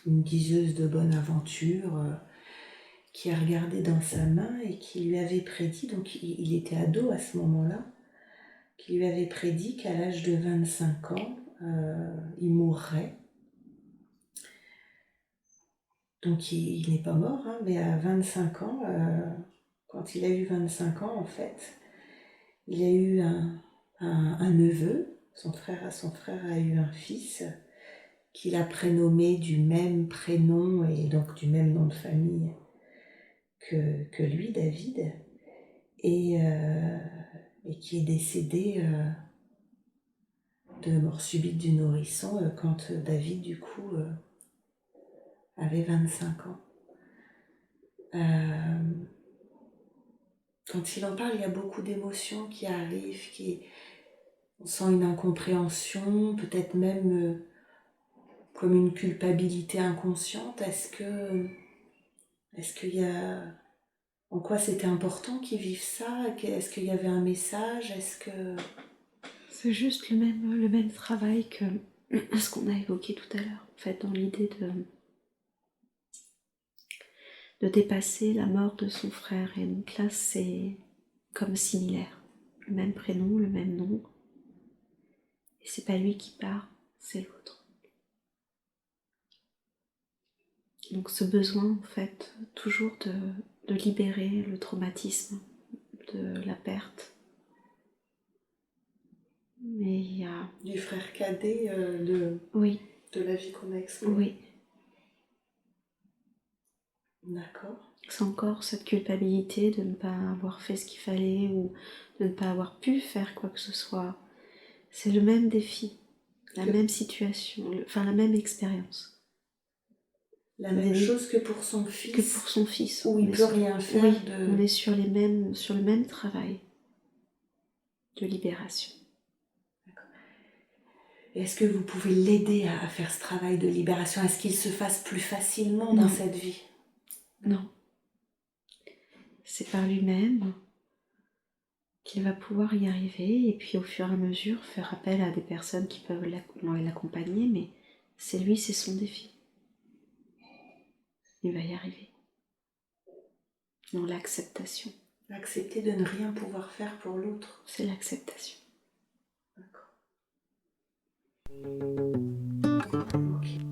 une diseuse de bonne aventure qui a regardé dans sa main et qui lui avait prédit, donc il était ado à ce moment-là, qui lui avait prédit qu'à l'âge de 25 ans, il mourrait. Donc il n'est pas mort, hein, mais à 25 ans, quand il a eu 25 ans en fait, il a eu un neveu, son frère a eu un fils qu'il a prénommé du même prénom et donc du même nom de famille que lui, David, et qui est décédé de mort subite du nourrisson quand David, du coup, avait 25 ans. Quand il en parle, il y a beaucoup d'émotions qui arrivent, on sent une incompréhension, peut-être même comme une culpabilité inconsciente. Est-ce qu'il y a... En quoi c'était important qu'ils vivent ça? Est-ce qu'il y avait un message? Est-ce que... C'est juste le même travail que ce qu'on a évoqué tout à l'heure, en fait, dans l'idée de dépasser la mort de son frère. Et donc là, c'est comme similaire. Le même prénom, le même nom. Et c'est pas lui qui part, c'est l'autre. Donc ce besoin, en fait, toujours de libérer le traumatisme de la perte. Mais il y a... Du frère cadet Oui, de la vie qu'on a explorée. oui. D'accord. C'est encore cette culpabilité de ne pas avoir fait ce qu'il fallait ou de ne pas avoir pu faire quoi que ce soit. C'est le même défi, la même situation, enfin la même expérience. La même chose que pour son fils. Que pour son fils. Où il peut rien faire. Oui, on est sur le même travail de libération. Est-ce que vous pouvez l'aider à faire ce travail de libération? Est-ce qu'il se fasse plus facilement dans cette vie? Non. C'est par lui-même qu'il va pouvoir y arriver et puis au fur et à mesure faire appel à des personnes qui peuvent l'accompagner, mais c'est lui, c'est son défi. Il va y arriver. Dans l'acceptation. Accepter de ne rien pouvoir faire pour l'autre. C'est l'acceptation. D'accord. Ok.